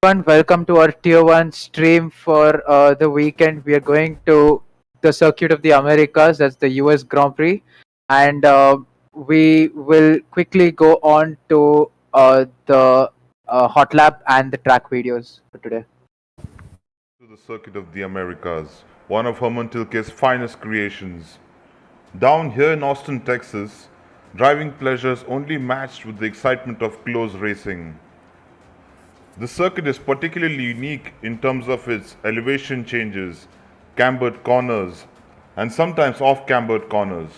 Everyone, welcome to our Tier 1 stream for the weekend. We are going to the Circuit of the Americas, that's the US Grand Prix, and we will quickly go on to the hot lap and the track videos for today. To the Circuit of the Americas, one of Herman Tilke's finest creations. Down here in Austin, Texas, driving pleasures only matched with the excitement of close racing. The circuit is particularly unique in terms of its elevation changes, cambered corners, and sometimes off-cambered corners.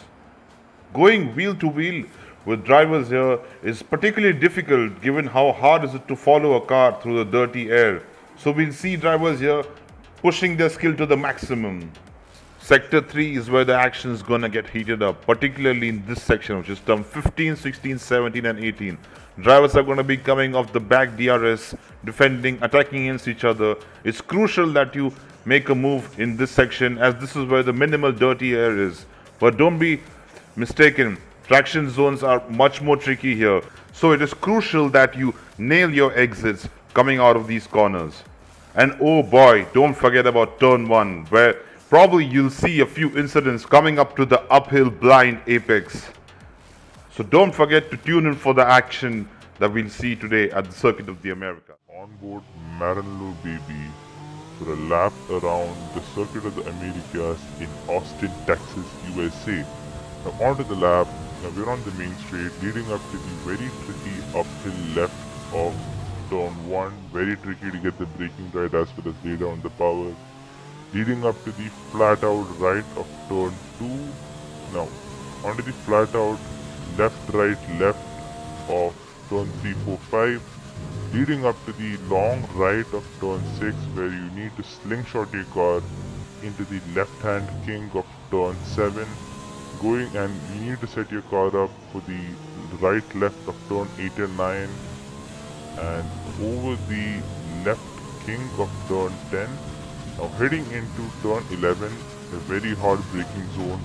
Going wheel to wheel with drivers here is particularly difficult given how hard is it to follow a car through the dirty air. So we'll see drivers here pushing their skill to the maximum. Sector 3 is where the action is gonna get heated up, particularly in this section, which is turn 15, 16, 17 and 18. Drivers are gonna be coming off the back DRS, defending, attacking against each other. It's crucial that you make a move in this section as this is where the minimal dirty air is. But don't be mistaken, traction zones are much more tricky here. So it is crucial that you nail your exits coming out of these corners. And oh boy, don't forget about turn 1, where probably you'll see a few incidents coming up to the uphill blind apex. So don't forget to tune in for the action that we'll see today at the Circuit of the Americas. Onboard Maranello Baby for a lap around the Circuit of the Americas in Austin, Texas, USA. Now onto the lap, now we're on the main straight leading up to the very tricky uphill left of turn 1, very tricky to get the braking right as well as lay down the power. Leading up to the flat out right of turn 2, now onto the flat out left right left of turn 3, 4, 5, leading up to the long right of turn 6 where you need to slingshot your car into the left hand king of turn 7, going and you need to set your car up for the right left of turn 8 and 9 and over the left king of turn 10. Now heading into turn 11, a very hard braking zone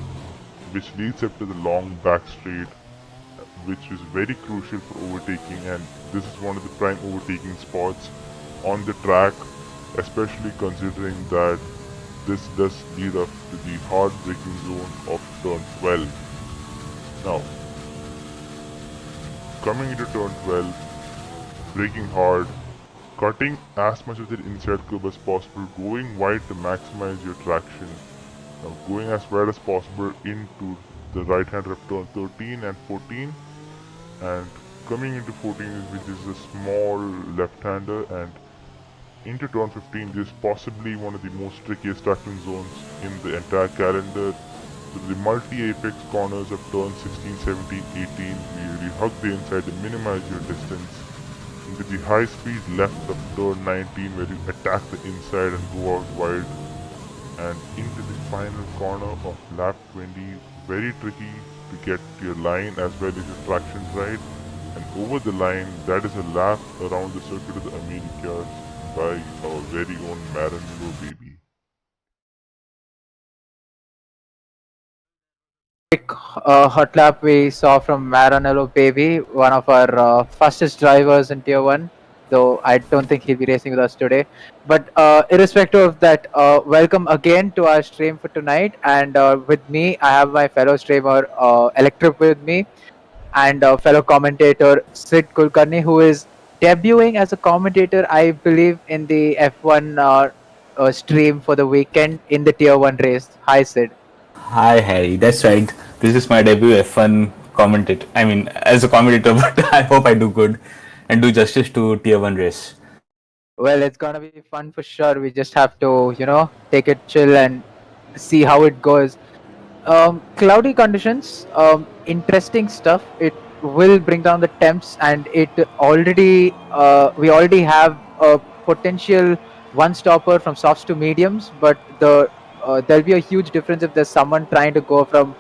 which leads up to the long back straight, which is very crucial for overtaking, and this is one of the prime overtaking spots on the track, especially considering that this does lead up to the hard braking zone of turn 12. Now, coming into turn 12, braking hard, cutting as much of the inside curve as possible, going wide to maximize your traction. Now going as wide as possible into the right hander of turn 13 and 14, and coming into 14 which is a small left-hander, and into turn 15 this is possibly one of the most trickiest traction zones in the entire calendar. The multi-apex corners of turn 16, 17, 18, we really hug the inside to minimize your distance. Into the high speed left of turn 19 where you attack the inside and go out wide, and into the final corner of lap 20, very tricky to get your line as well as your traction right, and over the line. That is a lap around the Circuit of the Americas by our very own Maranello Baby. Quick hot lap we saw from Maranello Baby, one of our fastest drivers in Tier 1, though I don't think he'll be racing with us today. But irrespective of that, welcome again to our stream for tonight. And with me, I have my fellow streamer Electric with me, and fellow commentator Sid Kulkarni, who is debuting as a commentator, I believe, in the F1 stream for the weekend in the Tier 1 race. Hi, Sid. Hi Harry, that's right. This is my debut F1 commentator. I mean, as a commentator, but I hope I do good and do justice to Tier 1 race. Well, it's gonna be fun for sure. We just have to, take it chill and see how it goes. Cloudy conditions, interesting stuff. It will bring down the temps, and we already have a potential one stopper from softs to mediums, but there'll be a huge difference if there's someone trying to go from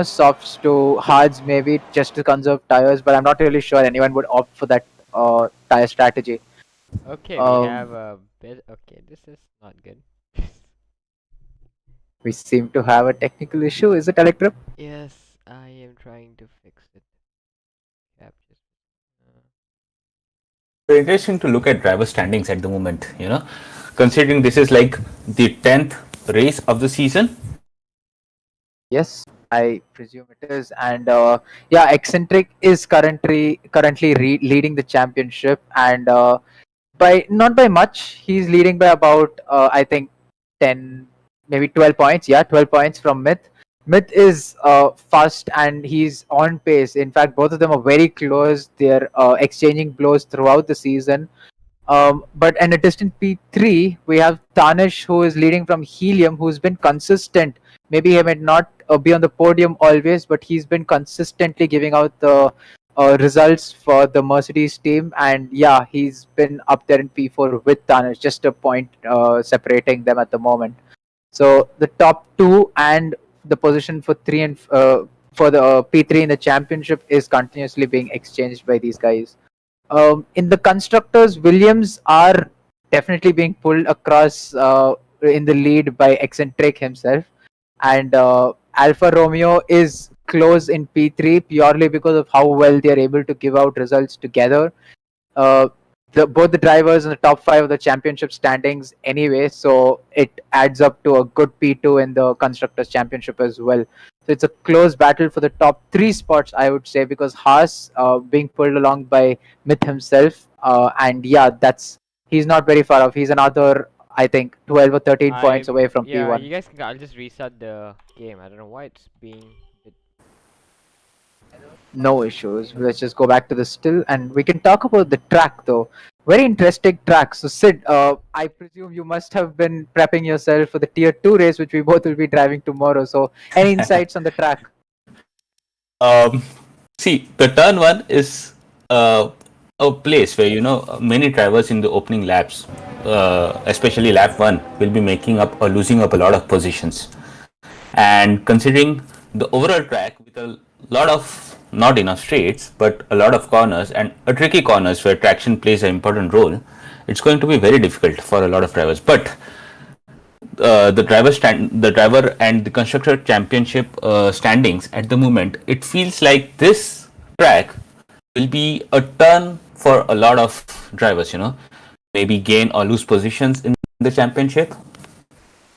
softs to hards, maybe just to conserve tires. But I'm not really sure anyone would opt for that tire strategy. Okay, we Um, have a bit. Okay, this is not good. we seem to have a technical issue. Is it Electrum? Yes, I am trying to fix it. Captures. Very interesting to look at driver standings at the moment, considering this is like the 10th race of the season. Yes, I presume it is. And yeah, Eccentric is currently leading the championship, and by not by much. He's leading by about I think 10, maybe 12 points. Yeah, 12 points from Myth. Myth is fast and he's on pace. In fact, both of them are very close. They're exchanging blows throughout the season. But in a distant P3, we have Tanish, who is leading from Helium, who's been consistent. Maybe he may not be on the podium always, but he's been consistently giving out the results for the Mercedes team. And yeah, he's been up there in P4 with Tanish, just a point separating them at the moment. So the top two and the position for three and for the P3 in the championship is continuously being exchanged by these guys. In the constructors, Williams are definitely being pulled across in the lead by Eccentric himself, and Alfa Romeo is close in P3 purely because of how well they are able to give out results together. Uh, both the drivers in the top five of the championship standings anyway, so it adds up to a good P2 in the constructors championship as well. So it's a close battle for the top three spots, I would say, because Haas being pulled along by Myth himself, and yeah, he's not very far off. He's another, I think, 12 or 13 points away from Yeah, P1. you guys can. I'll just restart the game. I don't know why it's being. No issues. Let's just go back to the still, and we can talk about the track though. Very interesting track. So Sid, I presume you must have been prepping yourself for the Tier 2 race, which we both will be driving tomorrow. So any insights on the track? See, the turn one is a place where many drivers in the opening laps, especially lap one, will be making up or losing up a lot of positions. And considering the overall track with a lot of not enough straights, but a lot of corners and a tricky corners where traction plays an important role, it's going to be very difficult for a lot of drivers. But the driver and the constructor championship standings at the moment, it feels like this track will be a turn for a lot of drivers. Maybe gain or lose positions in the championship.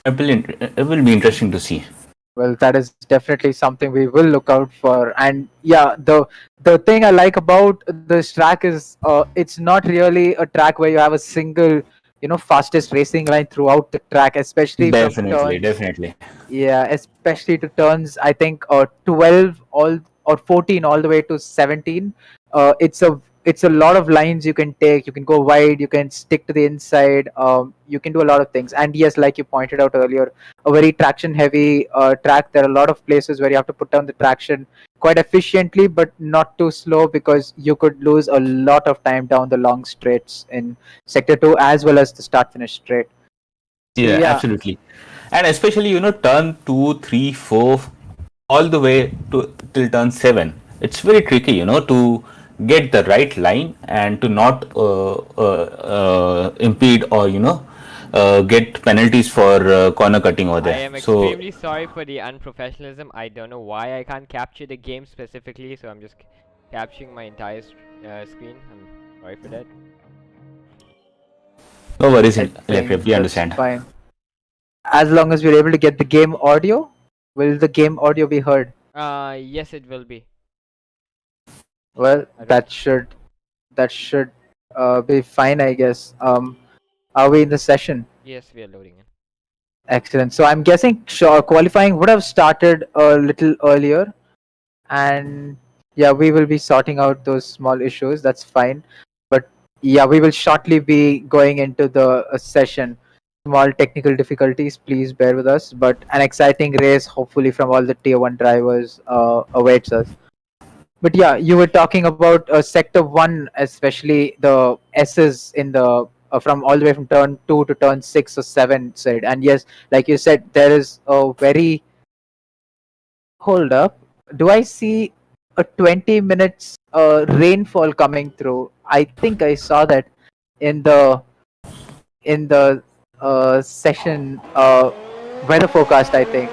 It will be interesting to see. Well, that is definitely something we will look out for. And yeah, the thing I like about this track is it's not really a track where you have a single, fastest racing line throughout the track, especially from turns. Definitely. Yeah, especially to turns. I think 12 all or 14 all the way to 17. It's a lot of lines you can take. You can go wide. You can stick to the inside. You can do a lot of things. And yes, like you pointed out earlier, a very traction heavy track. There are a lot of places where you have to put down the traction quite efficiently, but not too slow, because you could lose a lot of time down the long straights in sector 2 as well as the start finish straight. So, Yeah, absolutely. And especially, turn 2, 3, 4, all the way to till turn 7. It's very tricky, to get the right line and to not impede or, get penalties for corner cutting over there. I am extremely sorry for the unprofessionalism. I don't know why I can't capture the game specifically, so I'm just capturing my entire screen. I'm sorry for that. No worries, we understand. Fine. As long as we're able to get the game audio, will the game audio be heard? Yes, it will be. Well, that should be fine, I guess. Are we in the session? Yes, we are loading in. Excellent. So I'm guessing qualifying would have started a little earlier, and yeah, we will be sorting out those small issues. That's fine. But yeah, we will shortly be going into the session. Small technical difficulties, please bear with us. But an exciting race, hopefully, from all the Tier 1 drivers awaits us. But yeah, you were talking about sector 1, especially the S's in the from all the way from turn 2 to turn 6 or 7 side. And yes, like you said, there is a very hold up. Do I see a 20 minutes rainfall coming through? I think I saw that in the session weather forecast, I think.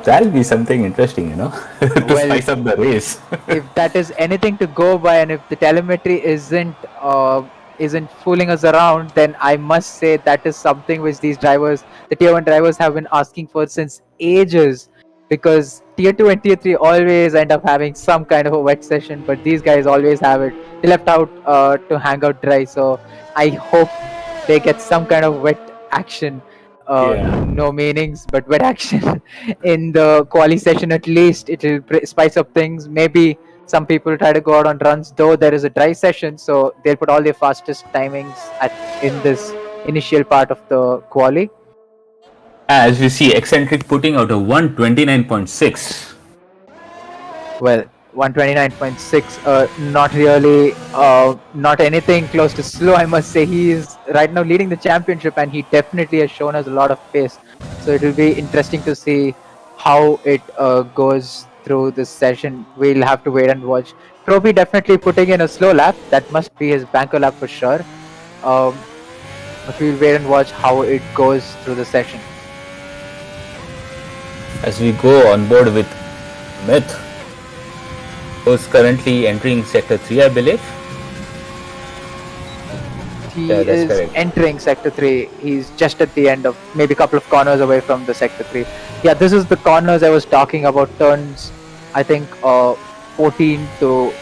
That'll be something interesting, to spice up the race. If that is anything to go by, and if the telemetry isn't isn't fooling us around, then I must say that is something which these drivers, the tier 1 drivers, have been asking for since ages. Because tier 2 and tier 3 always end up having some kind of a wet session, but these guys always have it. They left out to hang out dry, so I hope they get some kind of wet action. Yeah. No meanings, but wet action in the quali session at least. It will spice up things. Maybe some people try to go out on runs, though there is a dry session, so they'll put all their fastest timings in this initial part of the quali. As we see, Eccentric putting out a 129.6. Well, 129.6, not really, not anything close to slow, I must say. He is right now leading the championship, and he definitely has shown us a lot of pace. So it will be interesting to see how it goes through this session. We'll have to wait and watch. Trophy definitely putting in a slow lap. That must be his banker lap for sure. But we'll wait and watch how it goes through the session. As we go on board with Myth, who's currently entering Sector 3, I believe. He Yeah, that's is correct. entering Sector 3. He's just at the end of maybe a couple of corners away from the Sector 3. Yeah, this is the corners I was talking about. Turns, I think, 14 to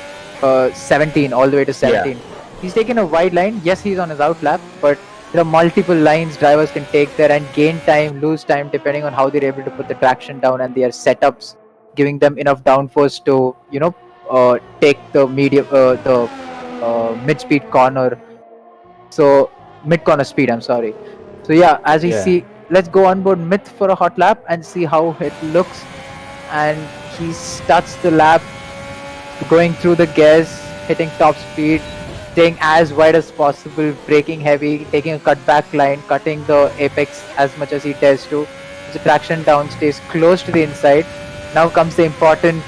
17, all the way to 17. He's taken a wide line. Yes, he's on his out lap, but there are multiple lines drivers can take there and gain time, lose time, depending on how they're able to put the traction down and their setups, giving them enough downforce to, take the mid-speed corner. So mid-corner speed, I'm sorry. So yeah, as we see, let's go on board Myth for a hot lap and see how it looks. And he starts the lap going through the gears, hitting top speed, staying as wide as possible, braking heavy, taking a cutback line, cutting the apex as much as he dares to. The traction down, stays close to the inside. Now comes the important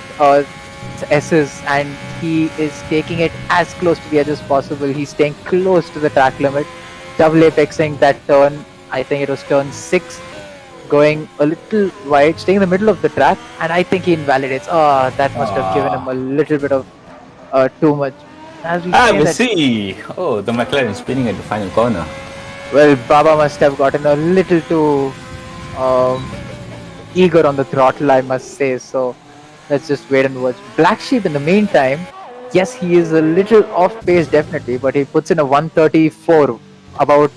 S's, and he is taking it as close to the edge as possible. He's staying close to the track limit, double apexing that turn. I think it was turn 6, going a little wide, staying in the middle of the track, and I think he invalidates. Oh, that must have given him a little bit of too much. As we see. Oh, the McLaren spinning at the final corner. Well, Baba must have gotten a little too eager on the throttle, I must say. So let's just wait and watch. Black Sheep, in the meantime, yes, he is a little off pace definitely, but he puts in a 134, about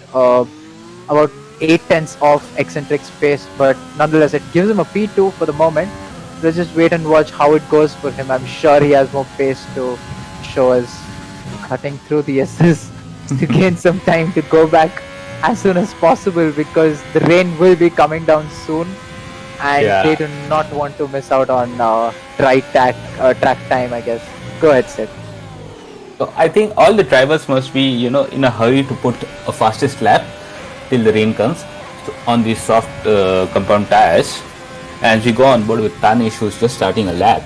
8/10 off Eccentric's pace. But nonetheless, it gives him a P2 for the moment. Let's just wait and watch how it goes for him. I'm sure he has more pace to show us, cutting through the S's to gain some time to go back as soon as possible, because the rain will be coming down soon, and they do not want to miss out on track time, I guess. Go ahead, Sid. So I think all the drivers must be, in a hurry to put a fastest lap till the rain comes on these soft compound tires. And we go on board with Tanish, who's just starting a lap.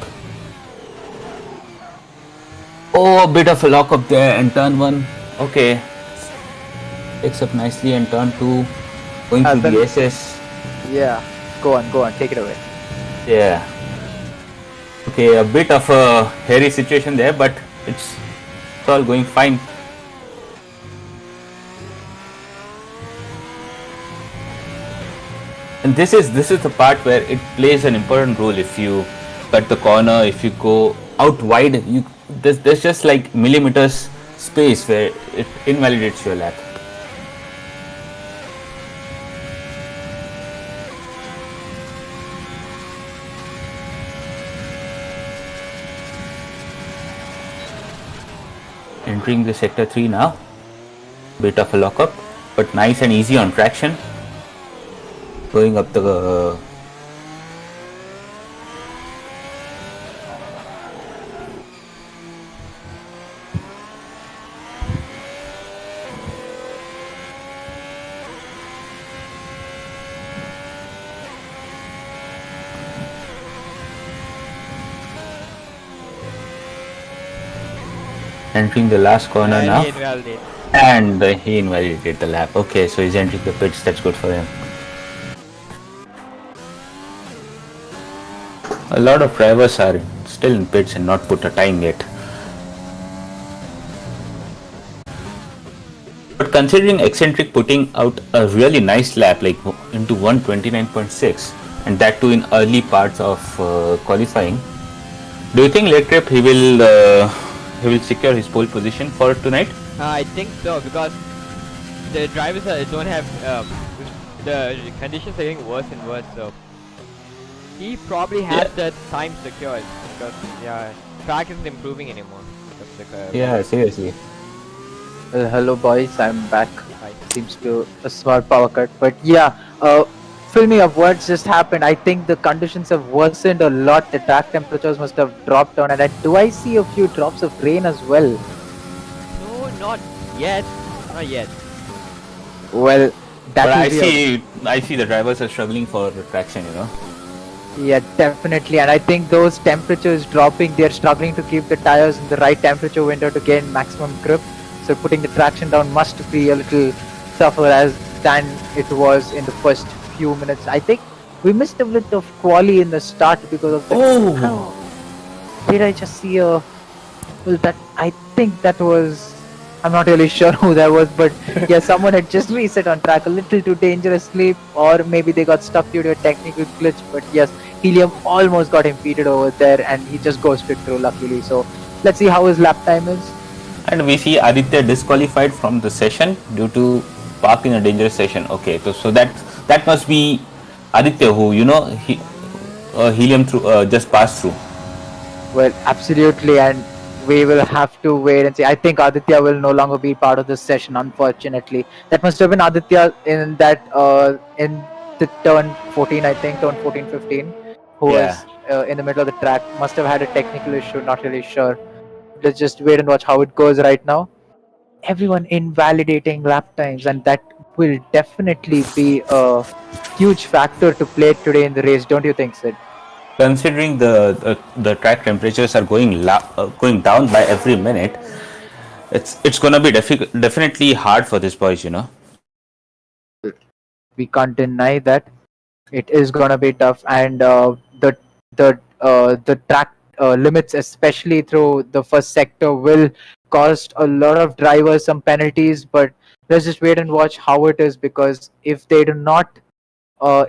Oh, a bit of a lock up there, and turn 1. Okay. Picks up nicely, and turn 2. Going through the SS. Yeah. Go on. Take it away. Yeah. Okay, a bit of a hairy situation there, but it's all going fine. And this is the part where it plays an important role. If you cut the corner, if you go out wide, there's just like millimeters space where it invalidates your lap. Entering the sector 3 now. Bit of a lockup, but nice and easy on traction. Going up the entering the last corner now. And he invalidated the lap. Okay, so he's entering the pits. That's good for him. A lot of drivers are still in pits and not put a time yet. But considering eccentric putting out a really nice lap like into 129.6, and that too in early parts of qualifying, do you think late trip he will secure his pole position for tonight? I think so, because the drivers don't have the conditions are getting worse and worse, so he probably has the time secured, because track isn't improving anymore. Yeah, seriously. Well, hello boys, I'm back. Hi. Seems to a small power cut, but yeah, fill me up. What just happened? I think the conditions have worsened a lot. The track temperatures must have dropped down, and do I see a few drops of rain as well? No, not yet. Not yet. Well, that But will I see the drivers are struggling for traction, you know. Yeah, definitely, and I think those temperatures dropping, they're struggling to keep the tires in the right temperature window to gain maximum grip. So putting the traction down must be a little tougher than it was in the first few minutes. I think we missed a bit of quali in the start because of the. Oh. Did I just see a? Well, that I think that was. I'm not really sure who that was, but yeah, someone had just reset on track a little too dangerously, or maybe they got stuck due to a technical glitch. But yes, Helium almost got impeded over there, and he just goes straight through, luckily. So let's see how his lap time is. And we see Aditya disqualified from the session due to park in a dangerous session. Okay, so that must be Aditya who Helium through just passed through. Well, absolutely, and we will have to wait and see. I think Aditya will no longer be part of this session, unfortunately. That must have been Aditya in that in the turn 14, I think, turn 14, 15, who was in the middle of the track. Must have had a technical issue, not really sure. Let's just wait and watch how it goes right now. Everyone invalidating lap times, and that will definitely be a huge factor to play today in the race, don't you think, Sid? Considering the track temperatures are going down by every minute, it's gonna be definitely hard for these boys, you know. We can't deny that it is gonna be tough, and the track limits, especially through the first sector, will cost a lot of drivers some penalties. But let's just wait and watch how it is, because if they do not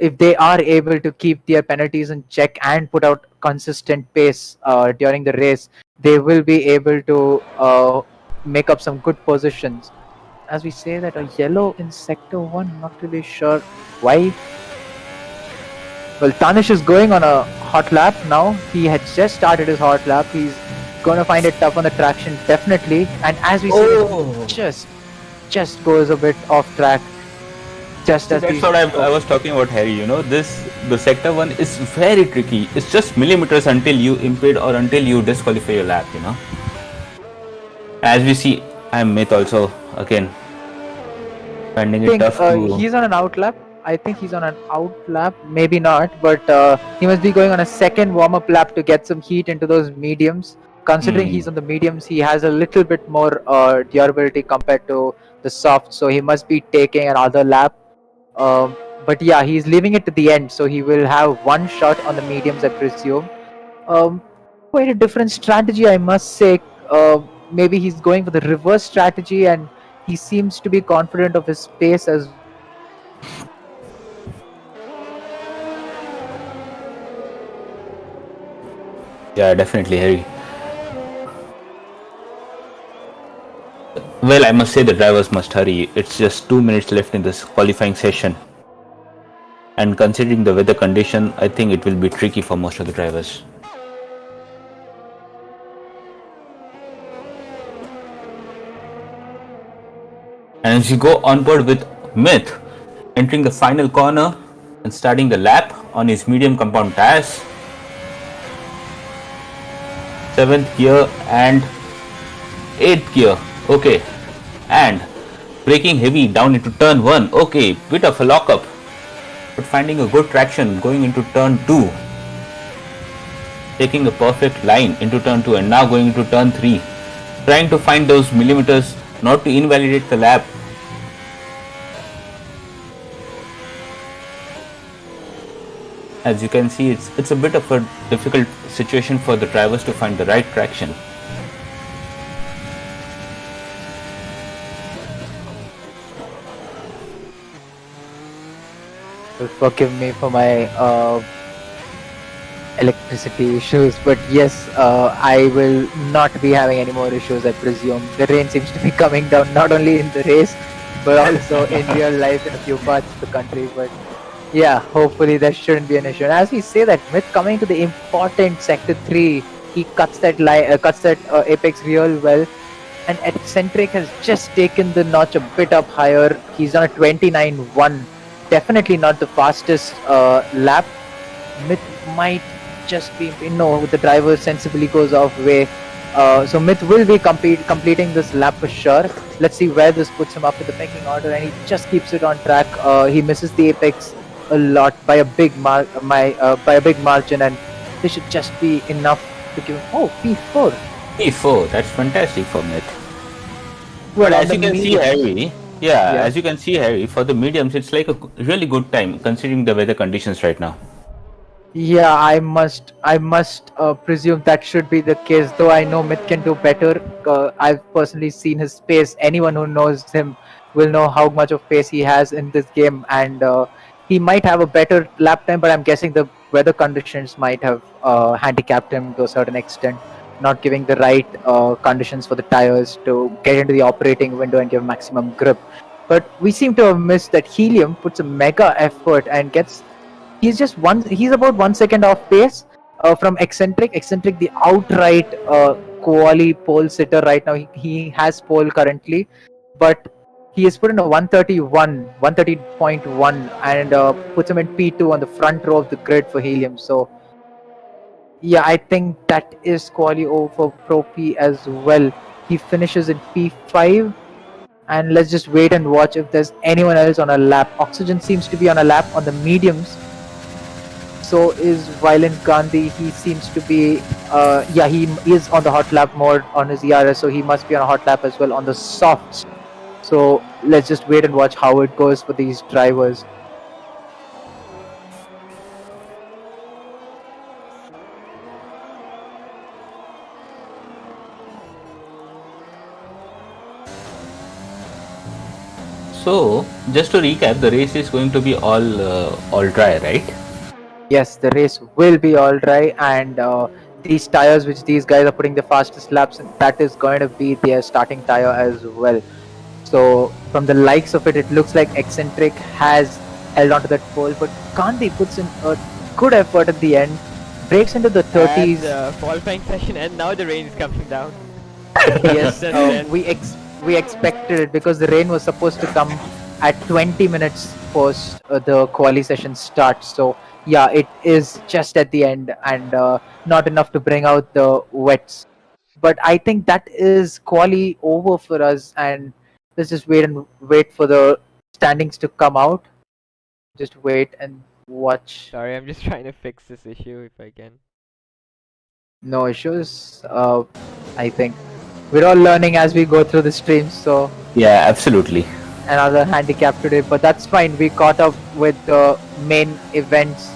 if they are able to keep their penalties in check and put out consistent pace during the race, they will be able to make up some good positions. As we say that a yellow in sector 1, not really sure why. Well, Tanish is going on a hot lap now. He had just started his hot lap. He's going to find it tough on the traction, definitely. And as we see, just goes a bit off track. Just as That's what I was talking about, Harry. You know, the sector 1 is very tricky. It's just millimeters until you impede or until you disqualify your lap, you know. As we see, I'm Myth also again finding it tough to. He's on an out lap. I think he's on an out lap, maybe not, but he must be going on a second warm-up lap to get some heat into those mediums. Considering he's on the mediums, he has a little bit more durability compared to the soft, so he must be taking another lap. But yeah, he's leaving it to the end, so he will have one shot on the mediums, I presume. Quite a different strategy, I must say. Maybe he's going for the reverse strategy, and he seems to be confident of his pace as. Yeah, definitely, Harry. Well, I must say the drivers must hurry. It's just 2 minutes left in this qualifying session. And considering the weather condition, I think it will be tricky for most of the drivers. And as you go on board with Myth, entering the final corner and starting the lap on his medium compound tires. 7th gear and 8th gear. Okay. And braking heavy down into turn 1. Okay, bit of a lockup. But finding a good traction going into turn 2. Taking a perfect line into turn 2 and now going into turn 3. Trying to find those millimeters not to invalidate the lap. As you can see, it's a bit of a difficult situation for the drivers to find the right traction. Forgive me for my electricity issues, but yes, I will not be having any more issues, I presume. The rain seems to be coming down not only in the race, but also in real life in a few parts of the country. But yeah, hopefully there shouldn't be an issue. And as we say that, Myth coming to the important Sector 3, he cuts that apex real well. And Eccentric has just taken the notch a bit up higher. He's on a 29.1. Definitely not the fastest lap. Myth might just be, the driver sensibly goes off way. So Myth will be completing this lap for sure. Let's see where this puts him up in the pecking order, and he just keeps it on track. He misses the apex a lot by a big margin, and this should just be enough to give him. Oh, P4. P4, that's fantastic for Myth. Well, But on as the you can see, medium. Harry, as you can see, Harry, for the mediums, it's like a really good time considering the weather conditions right now. Yeah, I must presume that should be the case. Though I know Myth can do better. I've personally seen his pace. Anyone who knows him will know how much of pace he has in this game, and he might have a better lap time. But I'm guessing the weather conditions might have handicapped him to a certain extent, not giving the right conditions for the tires to get into the operating window and give maximum grip. But we seem to have missed that Helium puts a mega effort and gets. He's about 1 second off pace from Eccentric, the outright quali pole sitter right now. He has pole currently, but he has put in a 130.1, and puts him in P2 on the front row of the grid for Helium. So yeah, I think that is quali over for Pro P as well. He finishes in P5, and let's just wait and watch if there's anyone else on a lap. Oxygen seems to be on a lap on the mediums. So is Violent Gandhi. He seems to be, he is on the hot lap mode on his ERS, so he must be on a hot lap as well on the softs. So let's just wait and watch how it goes for these drivers. So, just to recap, the race is going to be all dry, right? Yes, the race will be all dry, and these tires which these guys are putting the fastest laps in, that is going to be their starting tire as well. So from the likes of it, it looks like Eccentric has held onto that pole, but Gandhi puts in a good effort at the end, breaks into the 30s. And qualifying session, and now the rain is coming down. Yes, That's it. we expected it because the rain was supposed to come at 20 minutes post the quali session starts. So yeah, it is just at the end, and not enough to bring out the wets. But I think that is quali over for us, and let's just wait for the standings to come out. Just wait and watch. Sorry, I'm just trying to fix this issue if I can. No issues. I think we're all learning as we go through the streams, so Yeah, absolutely. another handicap today, but that's fine. We caught up with the main events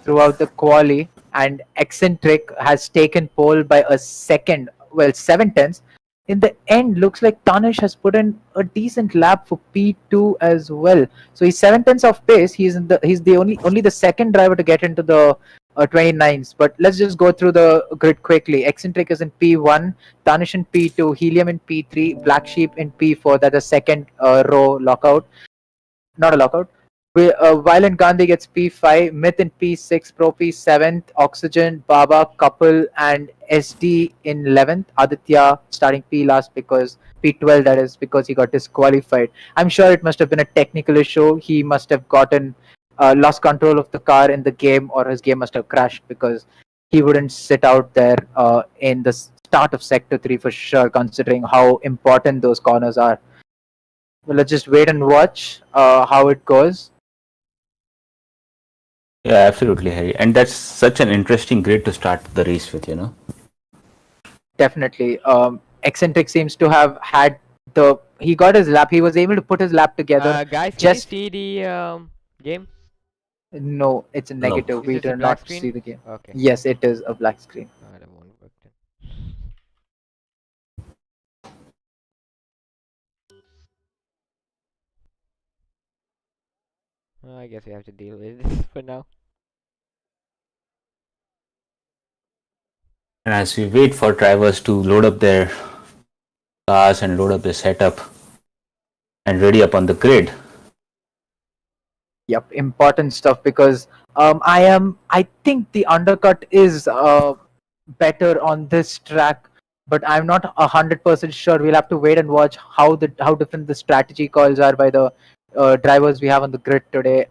throughout the quali, and Eccentric has taken pole by a second, well, 7 tenths. In the end, looks like Tanish has put in a decent lap for P2 as well. So he's 7 tenths off pace. He's the only the second driver to get into the 29s. But let's just go through the grid quickly. Eccentric is in P1, Tanish in P2, Helium in P3, Black Sheep in P4. That's a second row lockout. Not a lockout. Violent Gandhi gets P5, Myth in P6, Pro P7th, Oxygen, Baba, Couple, and SD in 11th. Aditya starting P last because P12, that is, because he got disqualified. I'm sure it must have been a technical issue. He must have gotten lost control of the car in the game, or his game must have crashed because he wouldn't sit out there in the start of Sector 3 for sure, considering how important those corners are. Well, let's just wait and watch how it goes. Yeah, absolutely, Harry. And that's such an interesting grid to start the race with, Definitely. Eccentric seems to have had he got his lap. He was able to put his lap together. Guys, can Just you see the game? no, it's a No. negative. Is We this a do black not screen? see the game. Okay. Yes, it is a black screen. That won't work then. I guess we have to deal with this for now. And as we wait for drivers to load up their cars and load up their setup and ready up on the grid. Yep, important stuff because I think the undercut is better on this track, but I'm not 100% sure. We'll have to wait and watch how different the strategy calls are by the drivers we have on the grid today.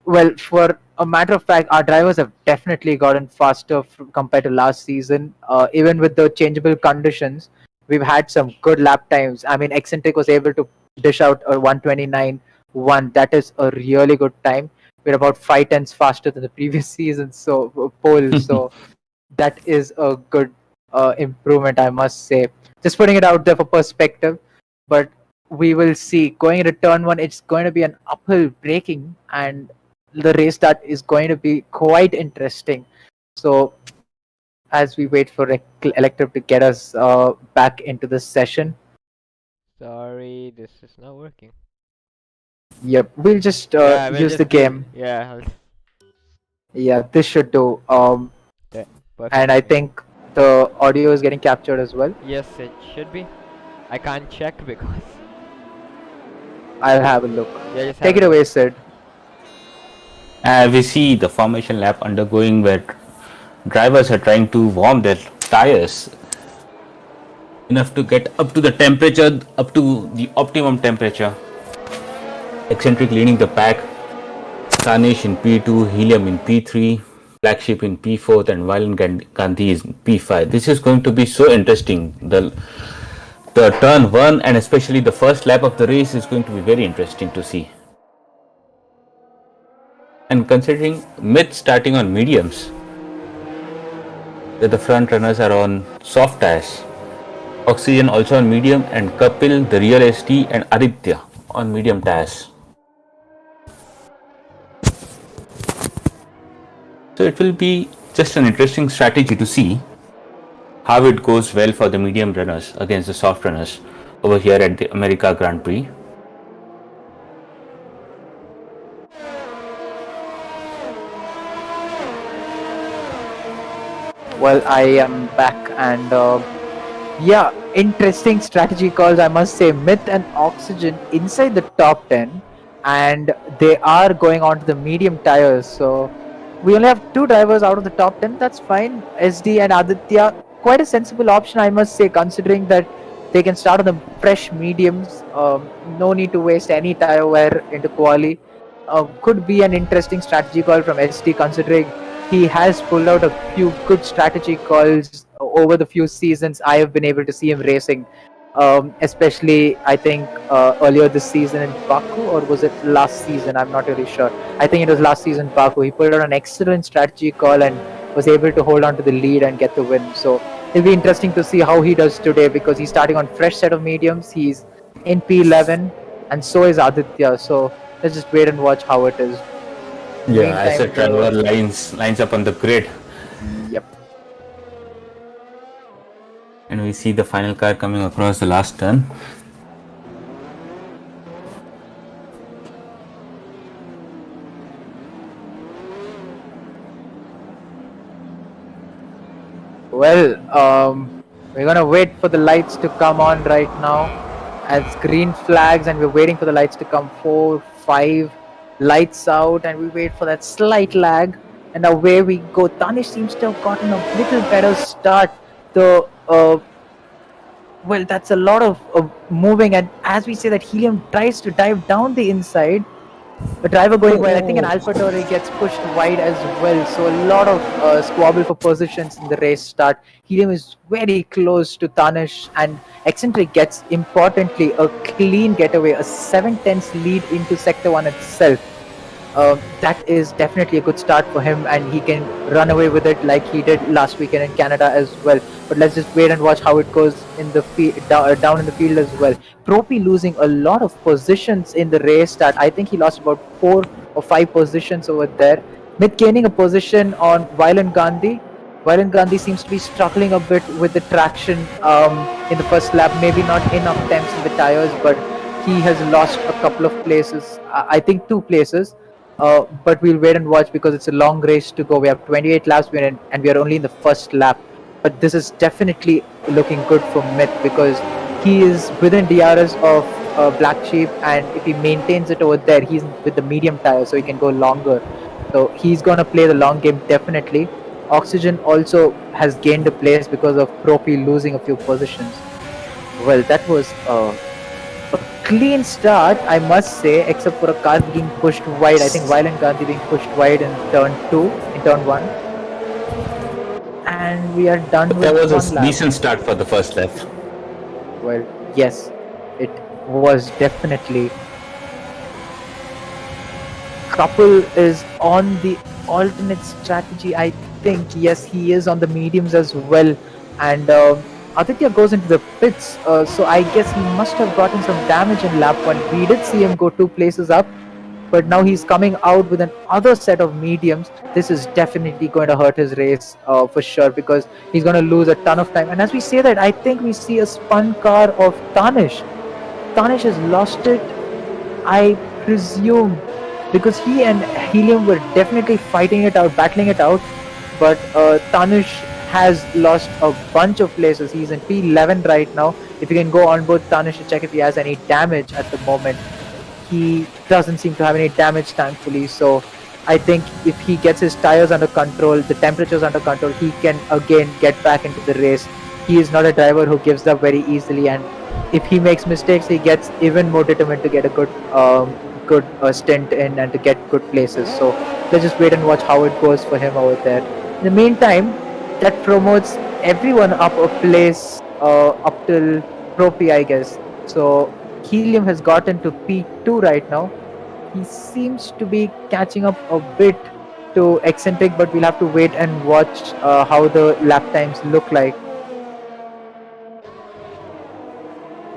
Well, for a matter of fact, our drivers have definitely gotten faster compared to last season. Even with the changeable conditions, we've had some good lap times. I mean, Eccentric was able to dish out a 129.1. That is a really good time. We're about 5 tenths faster than the previous season. So pole. So that is a good improvement, I must say. Just putting it out there for perspective, but we will see. Going into turn one, it's going to be an uphill braking, and the race start is going to be quite interesting. So, as we wait for Elective to get us back into the session, Sorry, this is not working. yep, we'll just Yeah, we'll use just the game. Yeah, Yeah, this should do. perfect. And I think the audio is getting captured as well. Yes, it should be. I can't check because. I'll have a look. Yeah, just Take have it a look. away, Sid. We see the formation lap undergoing where drivers are trying to warm their tires enough to get up to the temperature, up to the optimum temperature. Eccentric leading the pack, Tanish in P2, Helium in P3, Black Sheep in P4, and Violent Gandhi is in P5. This is going to be so interesting. The turn one and especially the first lap of the race is going to be very interesting to see. And considering Myth starting on mediums, that the front runners are on soft tires, Oxygen also on medium, and Kapil, the real ST, and Aditya on medium tires. So it will be just an interesting strategy to see how it goes well for the medium runners against the soft runners over here at the America Grand Prix. Well, I am back, and yeah, interesting strategy calls, I must say. Myth and Oxygen inside the top 10, and they are going on to the medium tires. So we only have 2 drivers out of the top 10. That's fine. SD and Aditya, quite a sensible option, I must say, considering that they can start on the fresh mediums. No need to waste any tire wear into quali. Could be an interesting strategy call from SD, considering he has pulled out a few good strategy calls over the few seasons I have been able to see him racing. Especially, I think earlier this season in Baku, or was it last season? I'm not really sure. I think it was last season Baku. He pulled out an excellent strategy call and was able to hold on to the lead and get the win. So it'll be interesting to see how he does today, because he's starting on fresh set of mediums. He's in P11, and so is Aditya. So let's just wait and watch how it is. Yeah, as the Meantime, driver lines up on the grid, Yep. and we see the final car coming across the last turn. Well, we're gonna wait for the lights to come on right now. As green flags, and we're waiting for the lights to come. 4, 5 lights out, and we wait for that slight lag, and away we go. Tanish seems to have gotten a little better start. The well, that's a lot of moving, and as we say that, Helium tries to dive down the inside. The driver going wide. I think an AlphaTauri gets pushed wide as well. So a lot of squabble for positions in the race start. Helium is very close to Tanish, and Eccentric gets, importantly, a clean getaway, a 7/10 lead into Sector 1 itself. That is definitely a good start for him, and he can run away with it like he did last weekend in Canada as well. But let's just wait and watch how it goes in the down in the field as well. Propi losing a lot of positions in the race start. I think he lost about 4 or 5 positions over there. Myth gaining a position on Violent Gandhi. Violent Gandhi seems to be struggling a bit with the traction in the first lap. Maybe not enough temps in the tires, but he has lost a couple of places. I think 2 places. But we'll wait and watch because it's a long race to go. We have 28 laps, and we are only in the first lap. But this is definitely looking good for Myth because he is within DRS of Black Sheep, and if he maintains it over there, he's with the medium tire, so he can go longer. So he's gonna play the long game definitely. Oxygen also has gained a place because of Propi losing a few positions. Well, that was a clean start, I must say, except for a car being pushed wide. I think Violent Gandhi being pushed wide in turn 2, in turn 1. And we are done with That was one a lap. decent start for the first lap. Well, yes, it was definitely. Couple is on the alternate strategy, I think. Yes, he is on the mediums as well. And Aditya goes into the pits, so I guess he must have gotten some damage in lap 1. We did see him go 2 places up, but now he's coming out with another set of mediums. This is definitely going to hurt his race for sure because he's going to lose a ton of time. And as we say that, I think we see a spun car of Tanish. Tanish has lost it, I presume, because he and Helium were definitely fighting it out, battling it out. But Tanish has lost a bunch of places. He's in P11 right now. If you can go on board Tanish to check if he has any damage at the moment. He doesn't seem to have any damage, thankfully. So I think if he gets his tires under control, the temperatures under control, he can again get back into the race. He is not a driver who gives up very easily, and if he makes mistakes, he gets even more determined to get a good stint in and to get good places. So let's just wait and watch how it goes for him over there. In the meantime, that promotes everyone up a place up till Pro P, I guess. So Helium has gotten to P2 right now. He seems to be catching up a bit to Eccentric, but we'll have to wait and watch how the lap times look like.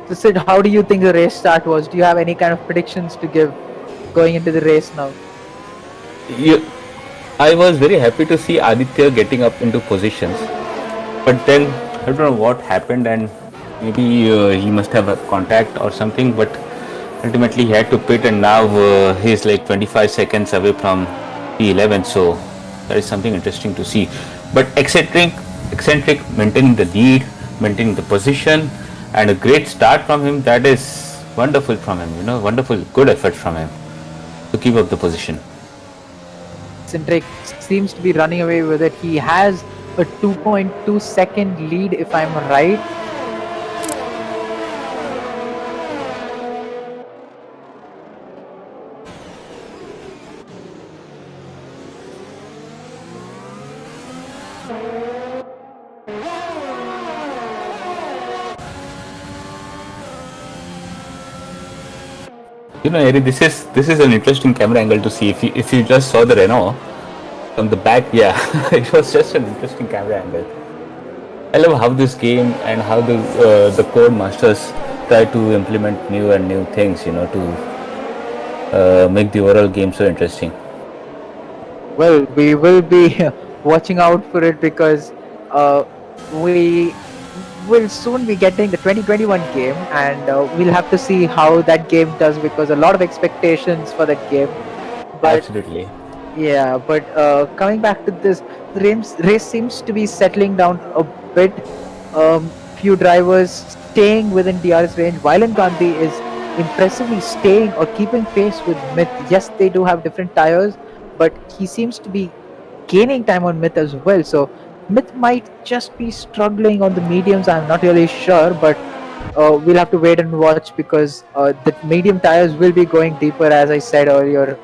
So Sid, how do you think the race start was? Do you have any kind of predictions to give going into the race now? I was very happy to see Aditya getting up into positions, but then I don't know what happened, and maybe he must have a contact or something, but ultimately he had to pit, and now he's like 25 seconds away from P11, so that is something interesting to see. But eccentric maintaining the lead, maintaining the position, and a great start from him. That is wonderful from him, wonderful, good effort from him to keep up the position. Eccentric seems to be running away with it. He has a 2.2 second lead, if I'm right. Eric, this is an interesting camera angle to see. If you just saw the Renault from the back, yeah, it was just an interesting camera angle. I love how this game and how the code masters try to implement new things, to make the overall game so interesting. Well, we will be watching out for it because we will soon be getting the 2021 game, and we'll have to see how that game does because a lot of expectations for that game. But absolutely. Yeah, but coming back to this, the race seems to be settling down a bit. Few drivers staying within DRS range. Violent Gandhi is impressively staying or keeping pace with Myth. Yes, they do have different tires, but he seems to be gaining time on Myth as well. So Myth might just be struggling on the mediums. I'm not really sure, but we'll have to wait and watch because the medium tires will be going deeper, as I said earlier,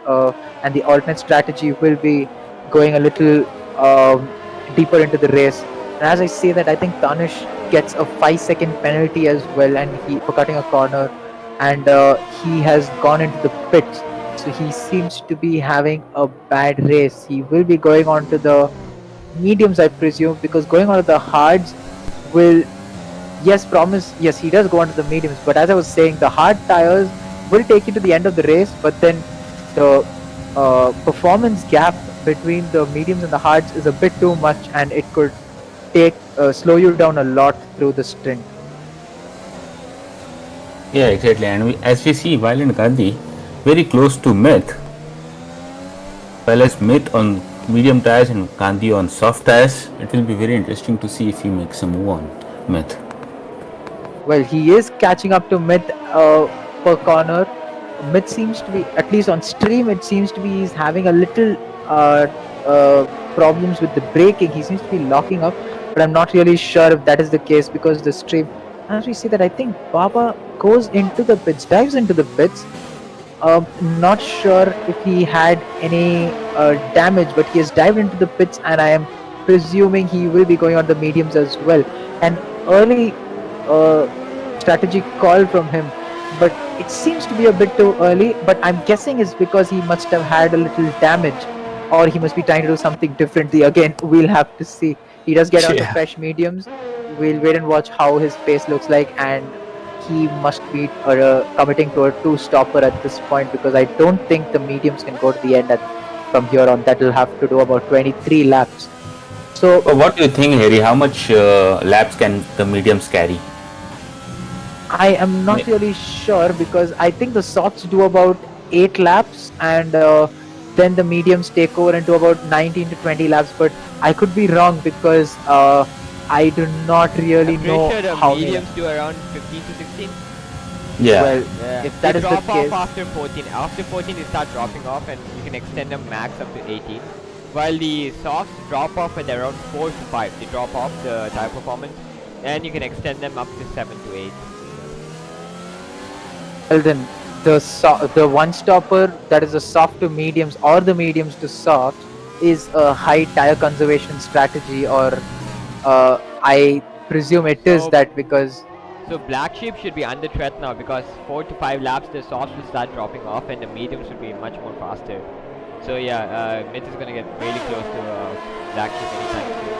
and the alternate strategy will be going a little deeper into the race. And as I say that, I think Tanish gets a 5-second penalty as well, and for cutting a corner, and he has gone into the pits. So he seems to be having a bad race. He will be going on to the mediums, I presume, because going on to the hards will yes, he does go onto the mediums, but as I was saying, the hard tires will take you to the end of the race, but then the performance gap between the mediums and the hards is a bit too much, and it could slow you down a lot through the stint. Yeah, exactly. And as we see Violent Gandhi very close to Myth, while as Myth on medium tires and Gandhi on soft tires, it will be very interesting to see if he makes a move on Myth. Well, he is catching up to Myth per corner. Myth seems to be, at least on stream, it seems to be he's having a little problems with the braking. He seems to be locking up, but I'm not really sure if that is the case because the stream, as we see that, I think Baba goes into the pits, dives into the pits. Not sure if he had any damage, but he has dived into the pits, and I am presuming he will be going on the mediums as well. An early strategic call from him, but it seems to be a bit too early. But I'm guessing it's because he must have had a little damage, or he must be trying to do something differently. Again, we'll have to see. He does get onto Yeah. fresh mediums. We'll wait and watch how his pace looks like, and he must be committing to a two-stopper at this point because I don't think the mediums can go to the end from here on. That will have to do about 23 laps. So What do you think, Harry? How much laps can the mediums carry? I am not really sure because I think the softs do about 8 laps and then the mediums take over and do about 19 to 20 laps. But I could be wrong because I do not really I'm pretty know sure the how many. mediums do around 15 to 16. Yeah. Well, Yeah. if that They is the drop case, off after 14. After 14, they start dropping off, and you can extend them max up to 18. While the softs drop off at around 4 to 5. They drop off the tire performance, and you can extend them up to 7 to 8. well then the one stopper that is the soft to mediums or the mediums to soft is a high tire conservation strategy, or I presume it is So- that because So Black Sheep should be under threat now because 4 to 5 laps the softs will start dropping off and the mediums will be much more faster. So yeah, Myth is gonna get really close to Black Sheep anytime soon.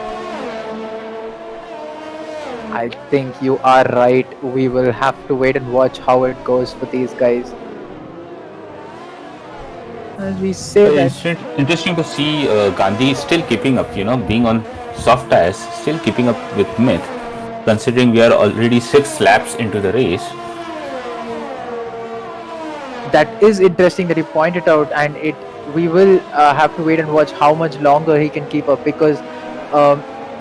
I think you are right. We will have to wait and watch how it goes for these guys. As we say that, Interesting to see Gandhi still keeping up, being on soft tires, still keeping up with Myth, considering we are already 6 laps into the race. that is interesting that you pointed out, and we will have to wait and watch how much longer he can keep up because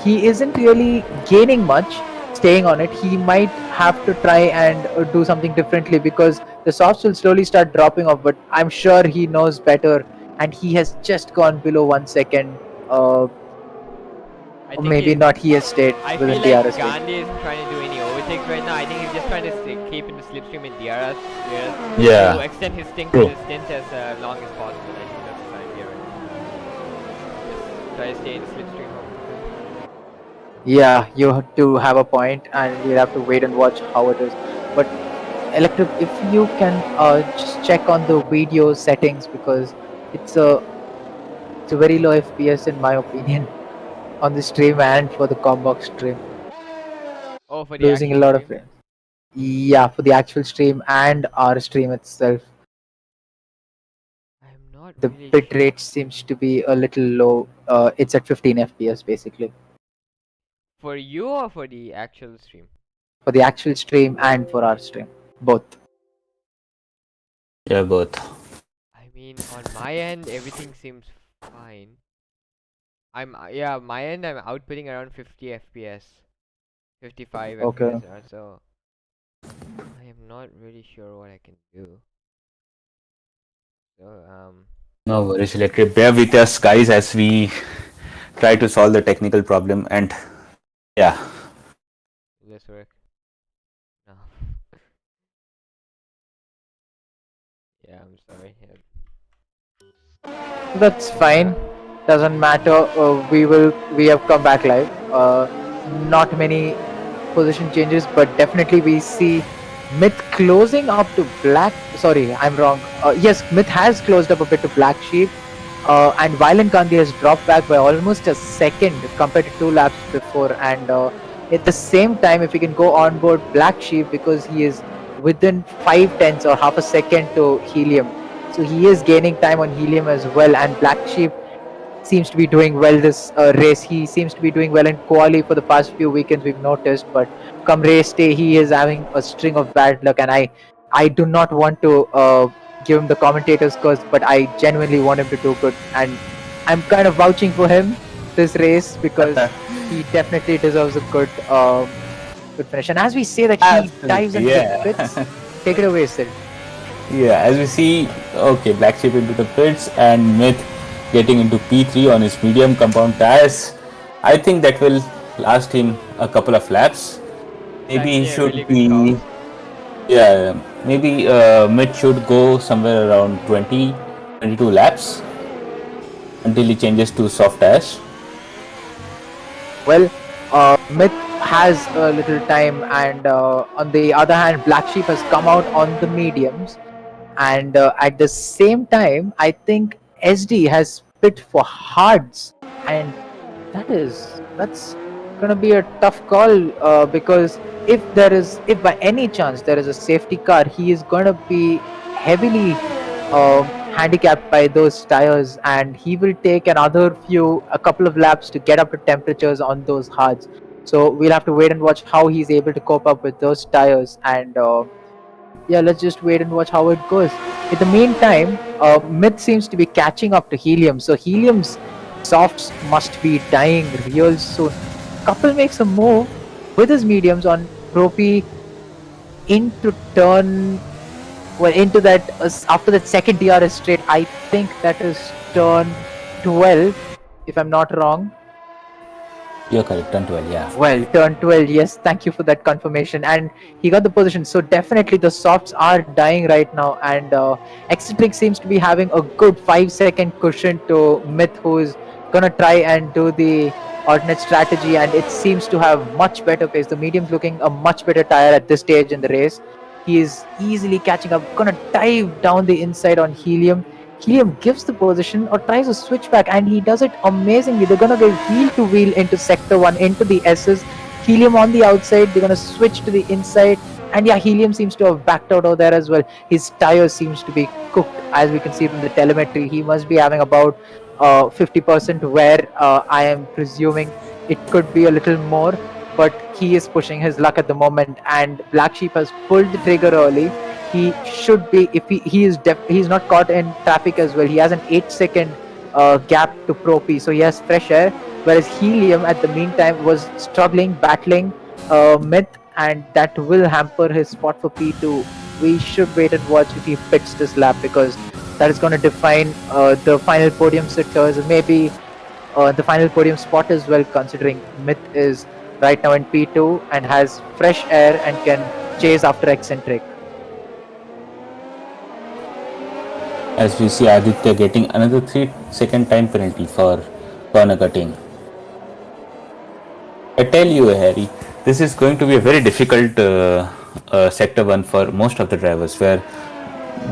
he isn't really gaining much staying on it. He might have to try and do something differently because the softs will slowly start dropping off, but I'm sure he knows better, and he has just gone below 1 second. I Or think maybe not, he has stayed I within feel like DRS range. Gandhi isn't trying to do any overtakes right now. I think he's just trying to keep in the slipstream in DRS. Yeah. To extend his stint True. as long as possible. I think that's the idea right now. Just try to stay in the slipstream. Yeah, you do have a point, and we'll have to wait and watch how it is. But Electric, if you can just check on the video settings because it's a very low FPS in my opinion on the stream and for the Combox stream. Oh, for the Losing a actual lot of stream? frames. Yeah, for the actual stream and our stream itself, I'm not the really bit sure. rate seems to be a little low. It's at 15 FPS basically For you or for the actual stream? for the actual stream and for our stream, both. Yeah, both. I mean, on my end, everything seems fine. My end, I'm outputting around 50 FPS, 55 Okay. FPS, so I am not really sure what I can do. So No worries, Electric. Bear with us, guys, as we try to solve the technical problem. And yeah, will this work? No. Yeah, I'm sorry. That's fine. Doesn't matter. We have come back live. Not many position changes, but definitely we see Myth closing up to Black. Sorry, I'm wrong. Yes, Myth has closed up a bit to Black Sheep, and Violent Gandhi has dropped back by almost a second compared to 2 laps before. And at the same time, if we can go on board Black Sheep because he is within 5/10 or half a second to Helium. So he is gaining time on Helium as well, and Black Sheep seems to be doing well this race. He seems to be doing well in quali for the past few weekends, we've noticed, but come race day he is having a string of bad luck, and I do not want to give him the commentator's curse, but I genuinely want him to do good, and I'm kind of vouching for him this race because he definitely deserves a good finish. And as we say that he dives into the pits, take it away, Sid. Yeah, as we see, okay, Black Sheep into the pits and Myth getting into P3 on his medium compound tires. I think that will last him a couple of laps. Maybe he should really be. good call. Yeah, maybe Myth should go somewhere around 20, 22 laps until he changes to soft tires. Well, Myth has a little time, and on the other hand, Black Sheep has come out on the mediums, and at the same time, I think SD has pit for hards, and that's gonna be a tough call because if by any chance there is a safety car, he is gonna be heavily handicapped by those tires, and he will take a couple of laps to get up to temperatures on those hards. So we'll have to wait and watch how he's able to cope up with those tires, and yeah, let's just wait and watch how it goes. In the meantime, Myth seems to be catching up to Helium, so Helium's softs must be dying real soon. Couple makes a move with his mediums on Propi into turn, well, into that after that second DRS straight. I think that is turn 12, if I'm not wrong. You're correct, turn 12, yeah. Well, turn 12, yes, thank you for that confirmation. And he got the position, so definitely the softs are dying right now. And Eccentric seems to be having a good 5-second cushion to Myth, who is gonna try and do the alternate strategy, and it seems to have much better pace. The medium's looking a much better tire at this stage in the race. He is easily catching up, gonna dive down the inside on Helium. Helium gives the position or tries a switchback, and he does it amazingly. They're gonna go wheel to wheel into sector 1, into the S's. Helium on the outside, they're gonna switch to the inside, and yeah, Helium seems to have backed out over there as well. His tire seems to be cooked, as we can see from the telemetry. He must be having about 50% wear. I am presuming it could be a little more, but he is pushing his luck at the moment, and Black Sheep has pulled the trigger early. He should be, if he's not caught in traffic as well. He has an 8-second gap to Propi, so he has fresh air, whereas Helium at the meantime was struggling, battling Myth, and that will hamper his spot for P2. We should wait and watch if he pits this lap, because that is going to define the final podium sitters, maybe the final podium spot as well, considering Myth is right now in P2 and has fresh air and can chase after Eccentric. As we see Aditya getting another 3-second time penalty for corner cutting. I tell you, Harry, this is going to be a very difficult sector 1 for most of the drivers, where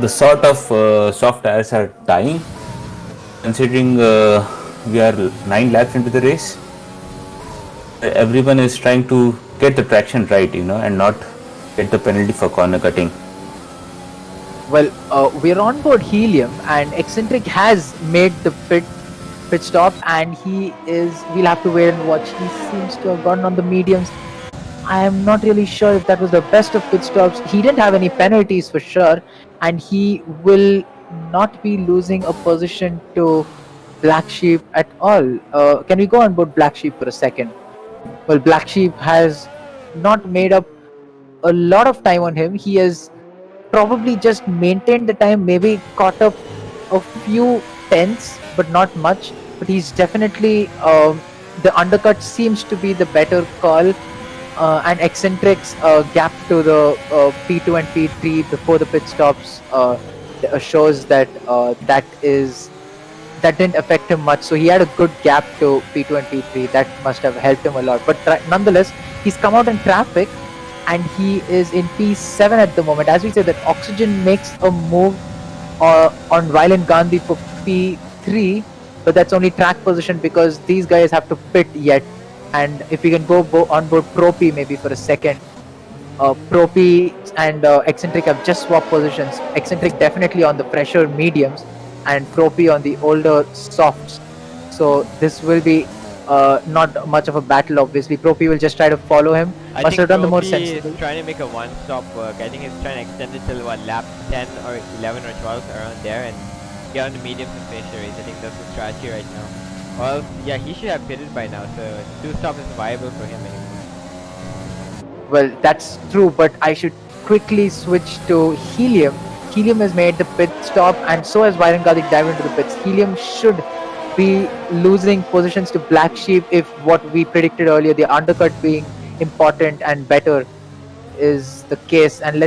the sort of soft tires are dying, considering we are 9 laps into the race. Everyone is trying to get the traction right, and not get the penalty for corner cutting. Well, we're on board Helium, and Eccentric has made the pit stop, and we'll have to wait and watch. He seems to have gotten on the mediums. I am not really sure if that was the best of pit stops. He didn't have any penalties for sure, and he will not be losing a position to Black Sheep at all. Can we go on board Black Sheep for a second? Well, Black Sheep has not made up a lot of time on him. He has probably just maintained the time, maybe caught up a few tenths, but not much. But he's definitely the undercut seems to be the better call, and Eccentric's gap to the P2 and P3 before the pit stops shows that that didn't affect him much. So he had a good gap to P2 and P3. That must have helped him a lot. But nonetheless, he's come out in traffic, and he is in P7 at the moment. As we said, that Oxygen makes a move on Violent Gandhi for P3, but that's only track position because these guys have to pit yet. And if we can go on board Propi maybe for a second, Propi and Eccentric have just swapped positions. Eccentric definitely on the fresher mediums, and Propi on the older softs. So this will be not much of a battle. Obviously, Propi will just try to follow him. I Must think have done the more Propi sensible. is trying to make a one-stop work. I think he's trying to extend it till what, lap 10 or 11 or 12 around there and get on the mediums and finish the race. I think that's the strategy right now. Well, yeah, he should have pitted by now, so 2-stop is viable for him anyway. Well, that's true, but I should quickly switch to Helium. Helium has made the pit stop, and so has Byron Garlic dive into the pits. Helium should be losing positions to Black Sheep if what we predicted earlier, the undercut being important and better, is the case. And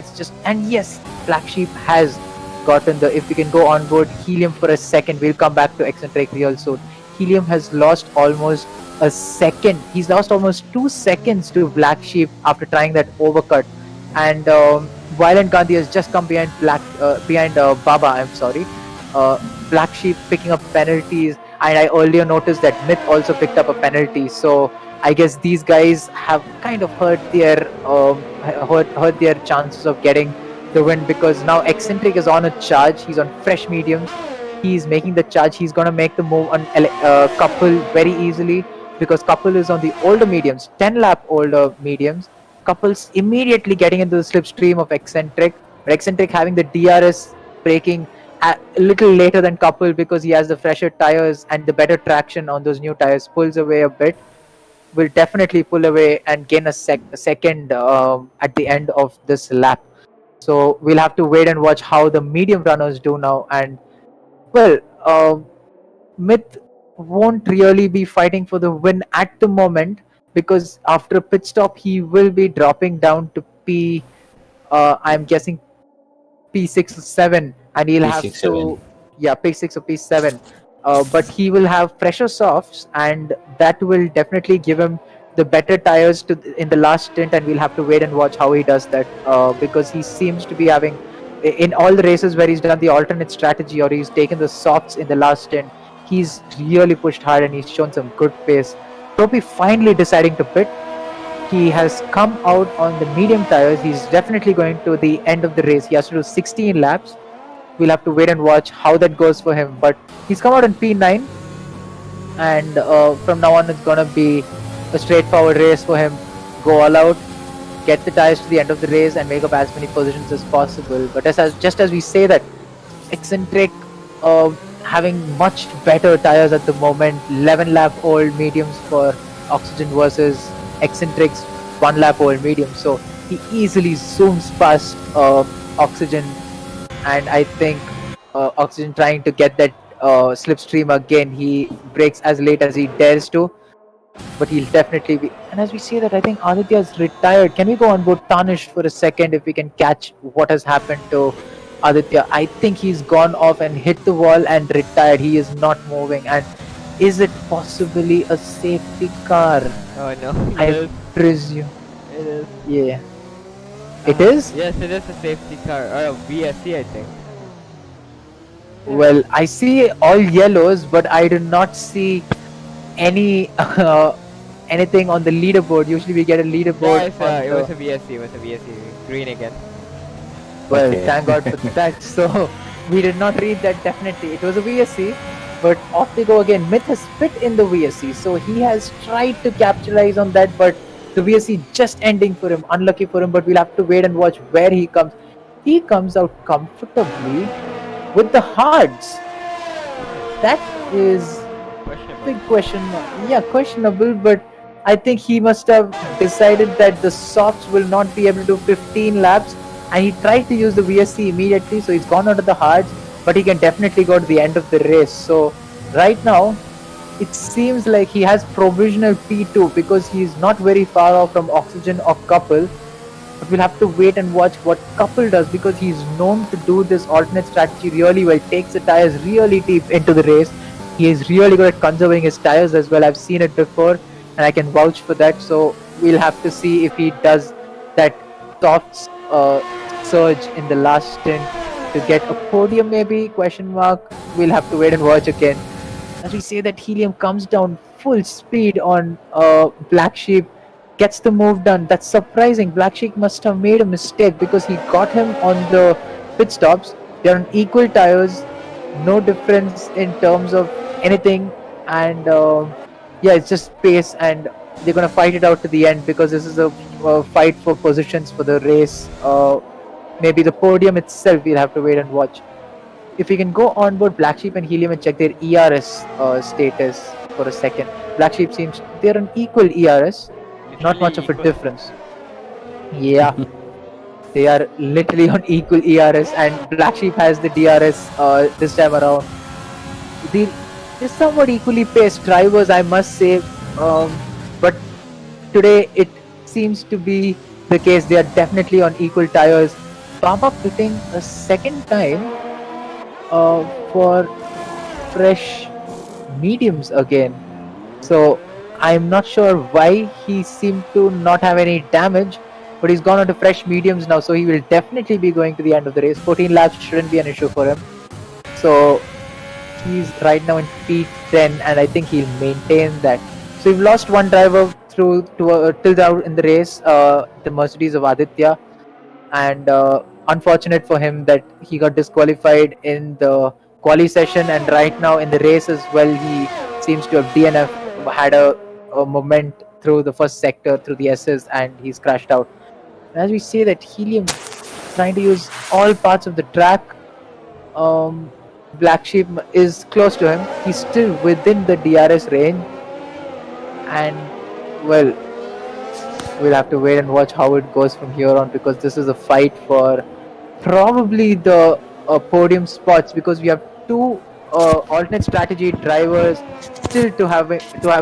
yes, Black Sheep has gotten the, if we can go on board Helium for a second, we'll come back to Eccentric real soon. Helium has lost almost a second. He's lost almost 2 seconds to Black Sheep after trying that overcut. And Violent Gandhi has just come behind Baba. I'm sorry. Black Sheep picking up penalties, and I earlier noticed that Myth also picked up a penalty. So I guess these guys have kind of hurt their chances of getting the win, because now Eccentric is on a charge. He's on fresh mediums. He's making the charge. He's gonna make the move on Couple very easily, because Couple is on the older mediums, 10 lap older mediums. Couple's immediately getting into the slipstream of Eccentric, but Eccentric having the DRS braking a little later than Couple because he has the fresher tires and the better traction on those new tires, pulls away a bit. Will definitely pull away and gain a second at the end of this lap. So we'll have to wait and watch how the medium runners do now. And well, Myth won't really be fighting for the win at the moment, because after a pit stop he will be dropping down to P. I'm guessing P6 or 7, and he'll have P6, to 7. P6 or P7. But he will have fresher softs, and that will definitely give him the better tires in the last stint, and we'll have to wait and watch how he does that, because he seems to be having, in all the races where he's done the alternate strategy or he's taken the softs in the last stint, he's really pushed hard and he's shown some good pace. Topi finally deciding to pit. He has come out on the medium tires. He's definitely going to the end of the race. He has to do 16 laps. We'll have to wait and watch how that goes for him. But he's come out in P9, and from now on it's gonna be a straightforward race for him. Go all out, get the tires to the end of the race, and make up as many positions as possible. But just as we say that, Eccentric having much better tires at the moment. 11 lap old mediums for Oxygen versus Eccentric's 1 lap old medium. So he easily zooms past Oxygen, and I think Oxygen trying to get that slipstream again. He breaks as late as he dares to, but he'll definitely be. And as we say that, I think Aditya's retired. Can we go on board Tarnished for a second if we can catch what has happened to Aditya? I think he's gone off and hit the wall and retired. He is not moving. And is it possibly a safety car? Oh no, I presume. It is. Yeah. It is? Yes, it is a safety car, or a VSC, I think. Well, I see all yellows, but I do not see any anything on the leaderboard. Usually we get a leaderboard. Yeah, it was a VSC. It was a VSC. Green again. Well, Okay. thank God for that. So we did not read that. Definitely, it was a VSC, but off they go again. Myth has spit in the VSC, so he has tried to capitalize on that, but the VSC just ending for him. Unlucky for him, but we'll have to wait and watch where he comes. He comes out comfortably with the hards. That is Questionable. big question. Yeah, questionable, but I think he must have decided that the softs will not be able to do 15 laps, and he tried to use the VSC immediately, so he's gone out of the hards, but he can definitely go to the end of the race. So right now it seems like he has provisional P2 because he's not very far off from Oxygen or Couple. But we'll have to wait and watch what Couple does, because he's known to do this alternate strategy really well. Takes the tires really deep into the race. He is really good at conserving his tires as well. I've seen it before, and I can vouch for that. So we'll have to see if he does that soft surge in the last stint to get a podium, maybe? Question mark. We'll have to wait and watch again. As we say that, Helium comes down full speed on Black Sheep. Gets the move done. That's surprising. Black Sheep must have made a mistake because he got him on the pit stops. They're on equal tires, no difference in terms of anything, and yeah, it's just pace, and they're gonna fight it out to the end because this is a fight for positions for the race. Maybe the podium itself, we'll have to wait and watch. If we can go on board Black Sheep and Helium and check their ERS status for a second. Black Sheep seems they're an equal ERS, not much of a Equal. difference. Yeah, they are literally on equal ERS, and Black Sheep has the DRS this time around. They're somewhat equally paced drivers, I must say, but today it seems to be the case. They are definitely on equal tires. Baba pitting a second time for fresh mediums again. So I'm not sure why he seemed to not have any damage, but he's gone on to fresh mediums now, so he will definitely be going to the end of the race. 14 laps shouldn't be an issue for him. So he's right now in P10, and I think he'll maintain that. So we've lost one driver through to till out in the race, the Mercedes of Aditya, and unfortunate for him that he got disqualified in the quali session, and right now in the race as well, he seems to have DNF, had a moment through the first sector through the S's, and he's crashed out. And as we say that Helium trying to use all parts of the track, Black Sheep is close to him. He's still within the DRS range, and well, we'll have to wait and watch how it goes from here on, because this is a fight for probably the podium spots, because we have two alternate strategy drivers still to have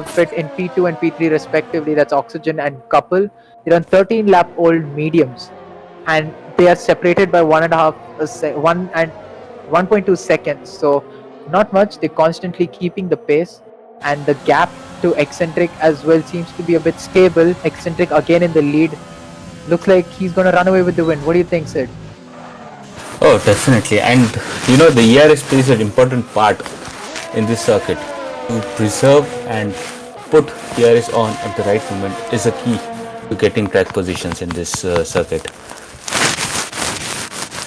fit in P2 and P3 respectively. That's Oxygen and Couple. They're on 13 lap old mediums, and they are separated by 1.2 seconds. So not much. They're constantly keeping the pace, and the gap to Eccentric as well seems to be a bit stable. Eccentric again in the lead. Looks like he's gonna run away with the win. What do you think, Sid? Oh, definitely. And the ERS plays an important part in this circuit. To preserve and put ERS on at the right moment is a key to getting track positions in this circuit.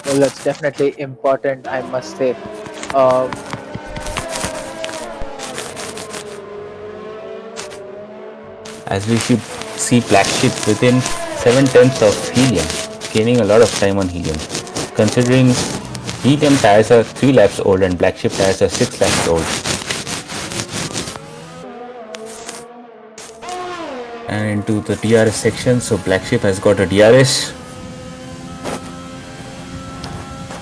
Well, that's definitely important, I must say. As we should see Black Sheep within 7/10 of Helium, gaining a lot of time on Helium. Considering Helium tires are 3 laps old and Black Sheep tires are 6 laps old. And into the DRS section, so Black Sheep has got a DRS.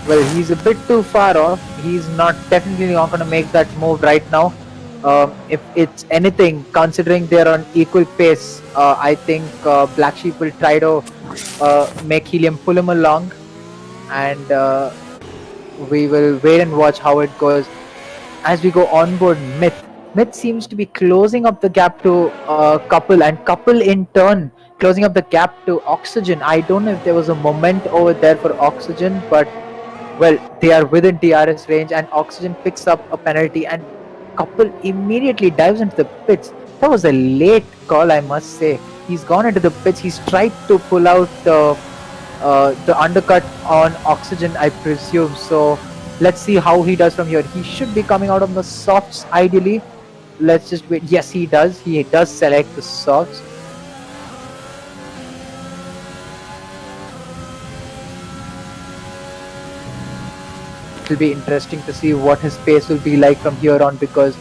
Well, he's a bit too far off. He's definitely not going to make that move right now. If it's anything, considering they're on equal pace, I think Black Sheep will try to make Helium pull him along, and we will wait and watch how it goes. As we go on board Myth seems to be closing up the gap to Couple, and Couple in turn closing up the gap to Oxygen. I don't know if there was a moment over there for Oxygen, but well, they are within DRS range, and Oxygen picks up a penalty, and Couple immediately dives into the pits. That was a late call, I must say. He's gone into the pits. He's tried to pull out the undercut on Oxygen, I presume. So let's see how he does from here. He should be coming out on the softs ideally. Let's just wait. Yes, he does. He does select the softs. It will be interesting to see what his pace will be like from here on, because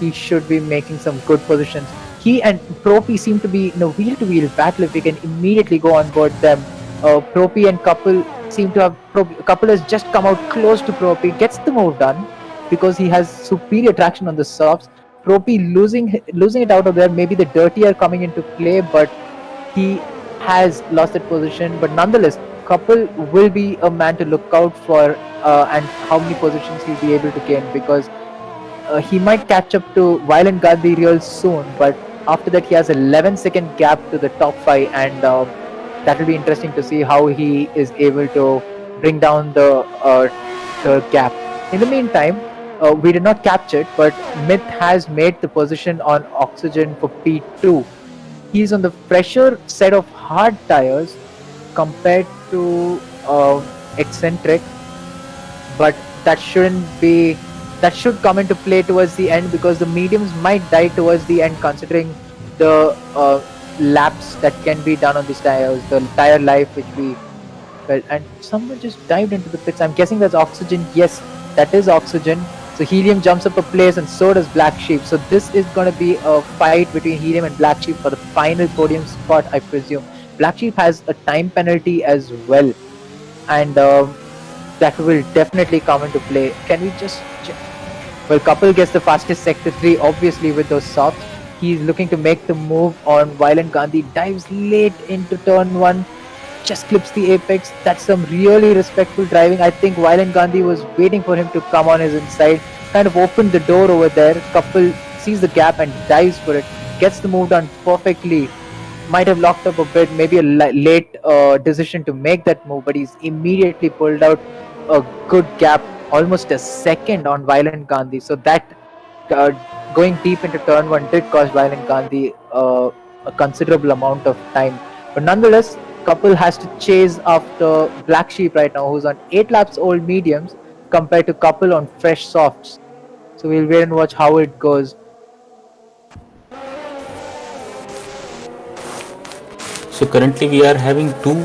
he should be making some good positions. He and Propi seem to be in a wheel-to-wheel battle. If we can immediately go on board them. Propi and Couple seem to have... Couple has just come out close to Propi, gets the move done because he has superior traction on the softs. Propi losing it out of there, maybe the dirtier coming into play, but he has lost that position. But nonetheless, Couple will be a man to look out for, and how many positions he'll be able to gain, because he might catch up to Violent Gandhi real soon, but after that he has 11-second gap to the top 5, and that will be interesting to see how he is able to bring down the gap. In the meantime, we did not capture it, but Myth has made the position on Oxygen for P2. He's on the fresher set of hard tires compared to Eccentric, but that shouldn't be that should come into play towards the end, because the mediums might die towards the end, considering the laps that can be done on these tires, the tire life which we felt. And someone just dived into the pits. I'm guessing that's oxygen. Yes, that is oxygen. So helium jumps up a place, and so does Black Sheep. So this is going to be a fight between helium and Black Sheep for the final podium spot, I presume. Black Sheep has a time penalty as well, and that will definitely come into play. Can we just check? Well, Couple gets the fastest sector 3, obviously with those softs. He's looking to make the move on Violent Gandhi, dives late into turn 1, just clips the apex. That's some really respectful driving. I think Violent Gandhi was waiting for him to come on his inside, kind of opened the door over there. Couple sees the gap and dives for it, gets the move done perfectly. Might have locked up a bit, maybe a late decision to make that move, but he's immediately pulled out a good gap, almost a second on Violent Gandhi. So that uh, going deep into turn 1 did cost Violent Gandhi a considerable amount of time. But nonetheless, Couple has to chase after Black Sheep right now, who's on 8 laps old mediums compared to Couple on fresh softs. So we'll wait and watch how it goes. So currently we are having two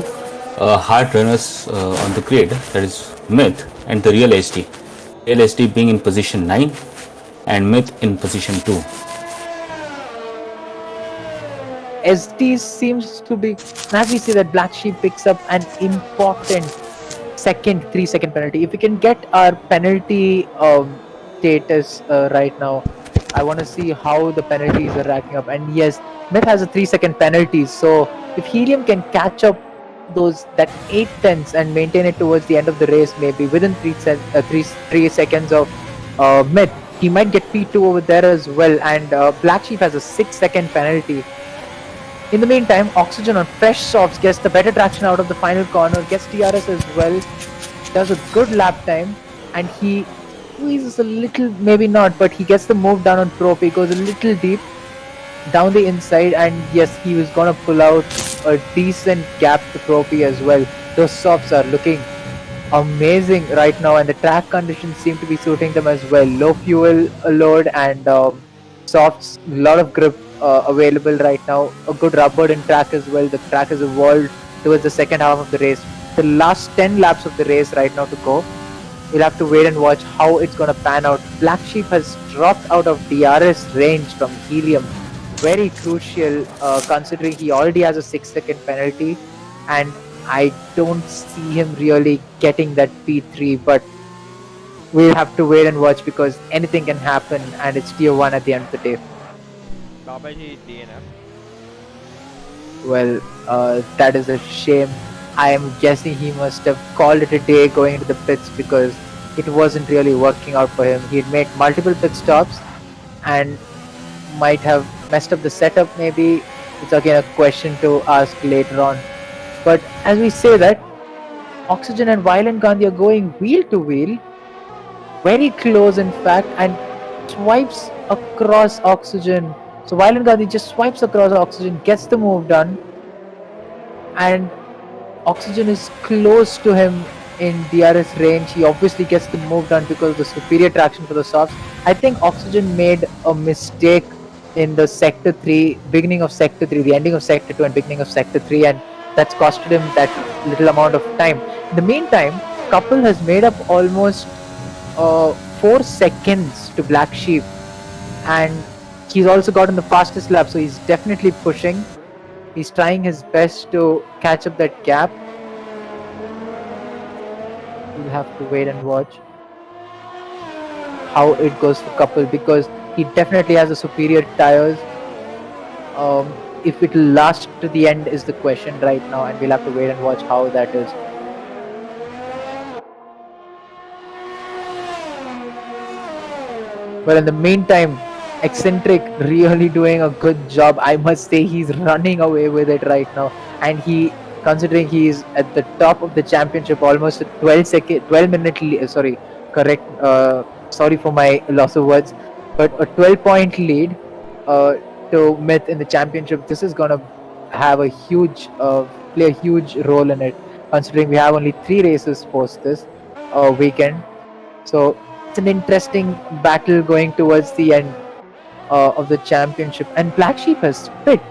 hard runners on the grid, that is Myth and the Real SD. Real SD being in position 9 and Myth in position 2. SD seems to be, as we see that Black Sheep picks up an important 3-second penalty. If we can get our penalty status right now, I want to see how the penalties are racking up. And yes, Myth has a 3-second penalty. So if Helium can catch up that 8/10 and maintain it towards the end of the race, maybe within 3 seconds of Myth, he might get P2 over there as well. And Black Sheep has a 6-second penalty. In the meantime, Oxygen on fresh softs gets the better traction out of the final corner, gets DRS as well, does a good lap time, and he squeezes a little, maybe not, but he gets the move down on Prope. He goes a little deep down the inside, and yes, he was gonna pull out a decent gap to Prope as well. Those softs are looking amazing right now, and the track conditions seem to be suiting them as well. Low fuel load and softs, a lot of grip available right now. A good rubber in track as well. The track has evolved towards the second half of the race. The last 10 laps of the race right now to go. We'll have to wait and watch how it's going to pan out. Black Sheep has dropped out of DRS range from Helium. Very crucial considering he already has a 6-second penalty, and I don't see him really getting that P3, but we'll have to wait and watch because anything can happen, and it's tier 1 at the end of the day. Babaji DNF. Well, that is a shame. I am guessing he must have called it a day going into the pits because it wasn't really working out for him. He had made multiple pit stops and might have messed up the setup maybe. It's again a question to ask later on. But as we say that, Oxygen and Violent Gandhi are going wheel to wheel. Very close in fact, and swipes across Oxygen. So Violent Gandhi just swipes across Oxygen, gets the move done, and Oxygen is close to him in DRS range. He obviously gets the move done because of the superior traction for the softs. I think Oxygen made a mistake in the sector 3, beginning of sector 3, the ending of sector 2 and beginning of sector 3, and that's costed him that little amount of time. In the meantime, Couple has made up almost 4 seconds to Black Sheep, and he's also gotten the fastest lap, so he's definitely pushing. He's trying his best to catch up that gap. We'll have to wait and watch how it goes for Couple because he definitely has the superior tires. If it will last to the end is the question right now, and we'll have to wait and watch how that is. Well, in the meantime, Eccentric really doing a good job. I must say he's running away with it right now, and he, considering he is at the top of the championship, almost a 12 minute sorry for my loss of words, but a 12-point lead to Myth in the championship. This is gonna have a huge play a huge role in it, considering we have only 3 races post this weekend. So it's an interesting battle going towards the end of the championship. And Black Sheep has spit.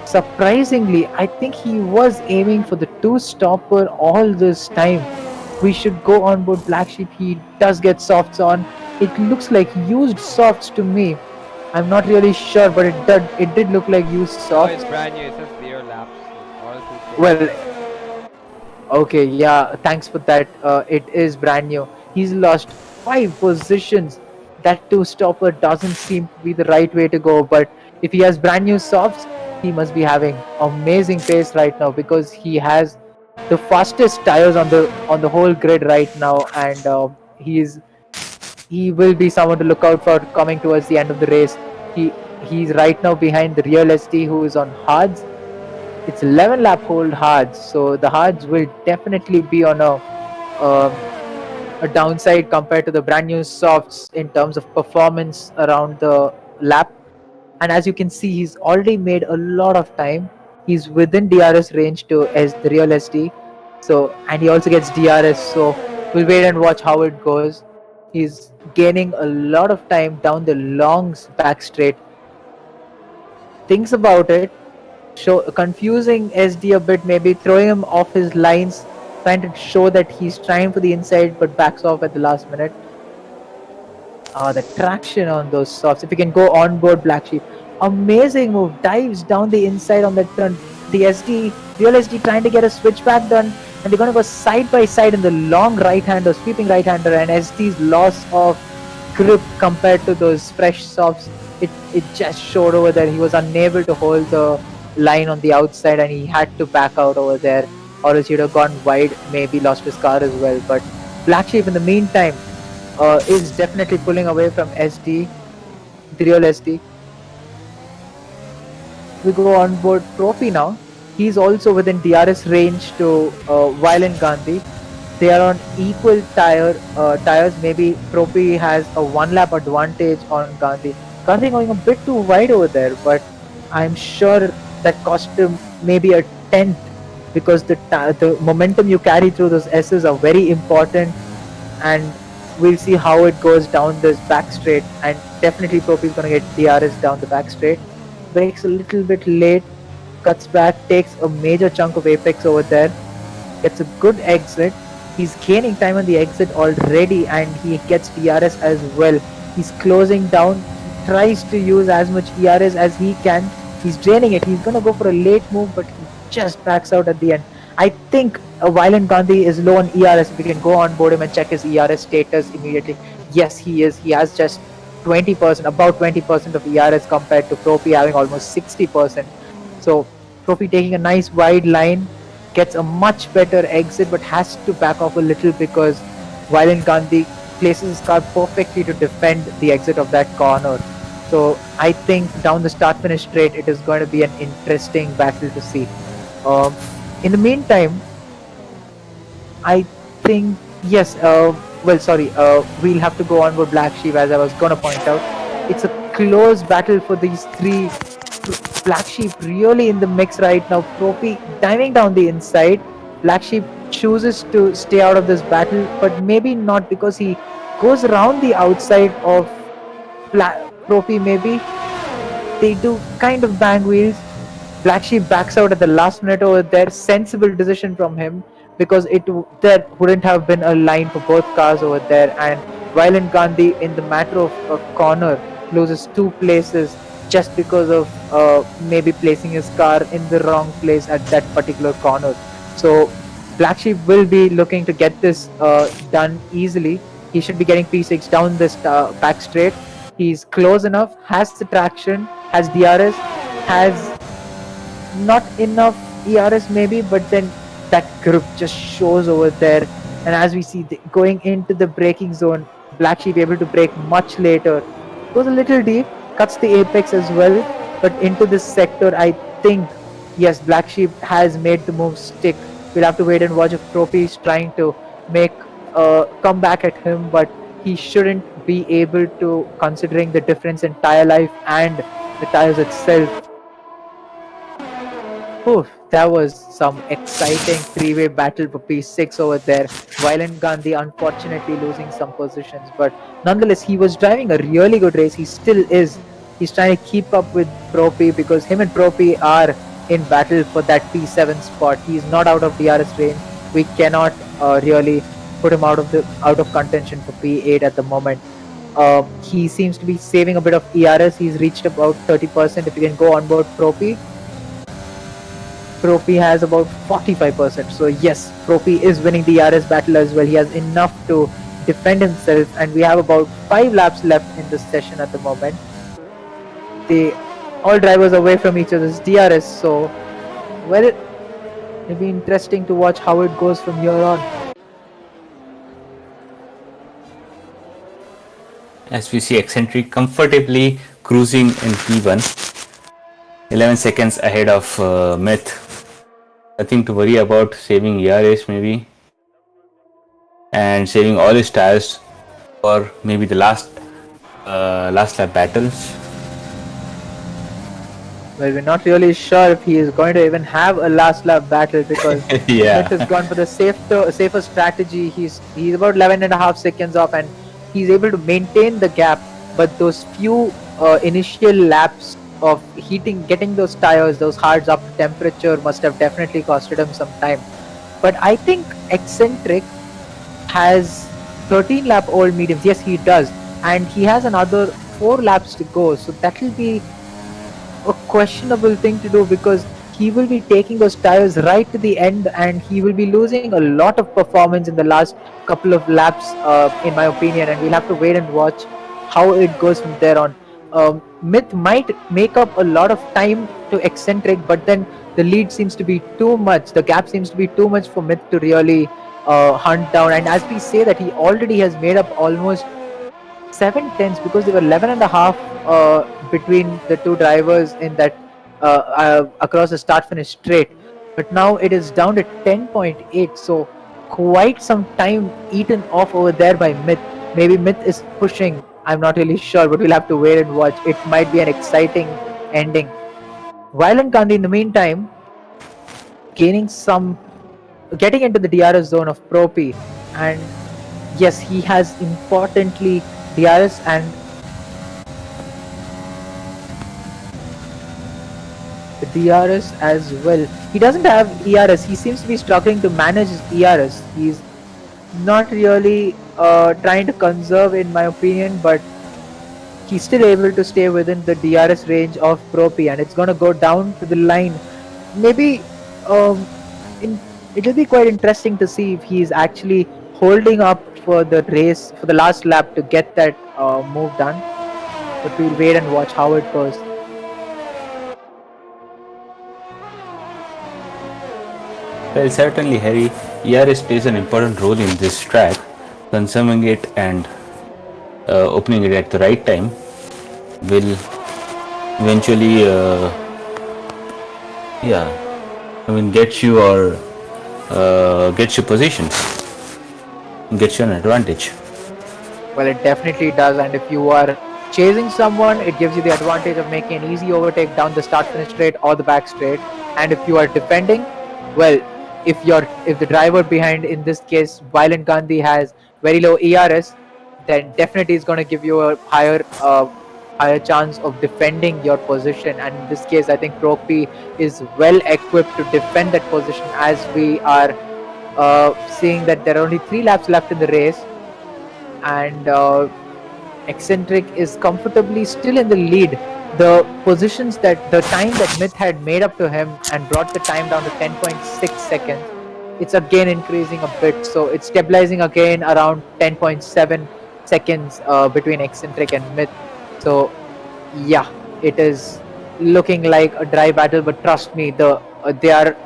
Surprisingly, I think he was aiming for the two stopper all this time. We should go on board Black Sheep. He does get softs on. It looks like used softs to me. I'm not really sure, but it did look like used No, it's softs. brand new. It says 0 laps. So all two Well, players. okay, yeah, thanks for that. It is brand new. He's lost 5 positions. That two stopper doesn't seem to be the right way to go. But if he has brand new softs, he must be having amazing pace right now because he has the fastest tires on the whole grid right now, and he will be someone to look out for coming towards the end of the race. He's right now behind the real SD who is on hards. It's 11 lap hold hards, so the hards will definitely be on um, a downside compared to the brand new softs in terms of performance around the lap. And as you can see, he's already made a lot of time. He's within DRS range to as the real SD. So, and he also gets DRS. So we'll wait and watch how it goes. He's gaining a lot of time down the long back straight. Thinks about it, show confusing SD a bit, maybe throwing him off his lines, trying to show that he's trying for the inside but backs off at the last minute. The traction on those softs. If you can go on board Black Sheep, amazing move. Dives down the inside on that turn. The SD, real SD, trying to get a switchback done, and they're gonna go side by side in the long right-hander, sweeping right-hander, and SD's loss of grip compared to those fresh softs. It just showed over there. He was unable to hold the line on the outside, and he had to back out over there, or else he'd have gone wide, maybe lost his car as well. But Black Sheep, in the meantime, is definitely pulling away from SD, the real SD. We go on board Profi now. He's also within DRS range to Violent Gandhi. They are on equal tires. Maybe Profi has a 1 lap advantage on Gandhi. Gandhi going a bit too wide over there, but I'm sure that cost him maybe a tenth because the momentum you carry through those S's are very important, and we'll see how it goes down this back straight. And definitely Profi is going to get DRS down the back straight. Brakes a little bit late, cuts back, takes a major chunk of apex over there, gets a good exit. He's gaining time on the exit already, and he gets DRS as well. He's closing down. He tries to use as much ERS as he can. He's draining it. He's gonna go for a late move, but he just backs out at the end. I think Violent Gandhi is low on ERS. We can go on board him and check his ERS status immediately. Yes, he is. He has just 20%, about 20% of ERS compared to Profi having almost 60%. So Profi taking a nice wide line, gets a much better exit, but has to back off a little because Violent Gandhi places his car perfectly to defend the exit of that corner. So I think down the start finish straight, it is going to be an interesting battle to see. In the meantime, I think yes. We'll have to go on with Black Sheep, as I was gonna point out. It's a close battle for these three. Black Sheep really in the mix right now. Profi diving down the inside. Black Sheep chooses to stay out of this battle, but maybe not because he goes around the outside of Profi. Maybe they do kind of bang wheels. Black Sheep backs out at the last minute over there. Sensible decision from him because there wouldn't have been a line for both cars over there. And Violent Gandhi, in the matter of a corner, loses 2 places just because of maybe placing his car in the wrong place at that particular corner. So Black Sheep will be looking to get this done easily. He should be getting P6 down this back straight. He's close enough, has the traction, has DRS, has not enough ERS maybe, but then that grip just shows over there. And as we see going into the braking zone, Black Sheep able to brake much later. Goes a little deep, cuts the apex as well, but into this sector, I think, yes, Black Sheep has made the move stick. We'll have to wait and watch if Profi is trying to make a comeback at him, but he shouldn't be able to, considering the difference in tire life and the tires itself. Oof, That was some exciting three-way battle for P6 over there. Violent Gandhi unfortunately losing some positions, but nonetheless he was driving a really good race. He still is. He's trying to keep up with Pro P because him and Pro P are in battle for that P7 spot. He's not out of DRS range. We cannot really put him out of contention for P8 at the moment. He seems to be saving a bit of ERS. He's reached about 30%. If you can go on board Pro P has about 45%. So yes, Pro P is winning the ERS battle as well. He has enough to defend himself, and we have about 5 laps left in this session at the moment. All drivers away from each other's DRS, so well, it'll be interesting to watch how it goes from here on. As we see Eccentric comfortably cruising in P1, 11 seconds ahead of Myth. Nothing to worry about, saving ERS maybe, and saving all his tires for maybe the last lap battles. Well, we're not really sure if he is going to even have a last lap battle because Yeah. Smith has gone for the safer strategy. He's about 11.5 seconds off, and he's able to maintain the gap. But those few initial laps of getting those tires, those hards up to temperature, must have definitely costed him some time. But I think Eccentric has 13 lap old mediums. Yes, he does, and he has another 4 laps to go. So that will be a questionable thing to do because he will be taking those tires right to the end, and he will be losing a lot of performance in the last couple of laps, in my opinion. And we'll have to wait and watch how it goes from there on. Myth might make up a lot of time to Eccentric, but then the lead seems to be too much. The gap seems to be too much for Myth to really hunt down. And as we say that, he already has made up almost 7 tenths because there were 11.5 between the two drivers in that across the start finish straight, but now it is down to 10.8. So quite some time eaten off over there by Myth. Maybe Myth is pushing, I'm not really sure, but we'll have to wait and watch. It might be an exciting ending. Violent Gandhi in the meantime getting into the DRS zone of Pro P, and yes, he has importantly DRS and the DRS as well. He doesn't have ERS. He seems to be struggling to manage his ERS. He's not really trying to conserve, in my opinion, but he's still able to stay within the DRS range of Pro P, and it's going to go down to the line. Maybe it'll be quite interesting to see if he's actually holding up for the race, for the last lap, to get that move done. But we'll wait and watch how it goes. Well, certainly, Harry, ERS plays an important role in this track. Consuming it and opening it at the right time will eventually, get you positions, get you an advantage. Well, it definitely does, and if you are chasing someone, it gives you the advantage of making an easy overtake down the start finish straight or the back straight. And if you are defending, well, if the driver behind, in this case Violent Gandhi, has very low ERS, then definitely is going to give you a higher chance of defending your position. And in this case, I think Pro P is well equipped to defend that position, as we are seeing that there are only 3 laps left in the race, and Eccentric is comfortably still in the lead. The time that Myth had made up to him and brought the time down to 10.6 seconds, it's again increasing a bit, so it's stabilizing again around 10.7 seconds between Eccentric and Myth. So yeah, it is looking like a dry battle, but trust me, they are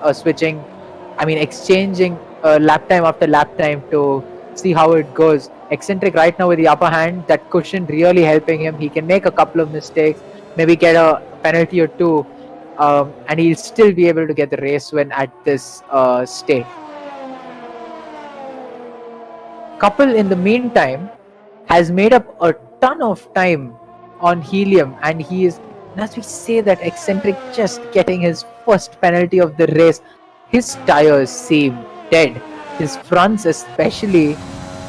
exchanging lap time after lap time to see how it goes. Eccentric right now with the upper hand, that cushion really helping him. He can make a couple of mistakes, maybe get a penalty or two, and he'll still be able to get the race win at this state. Couple, in the meantime, has made up a ton of time on Helium, and he is And as we say that, Eccentric just getting his first penalty of the race, his tires seem dead. His fronts, especially,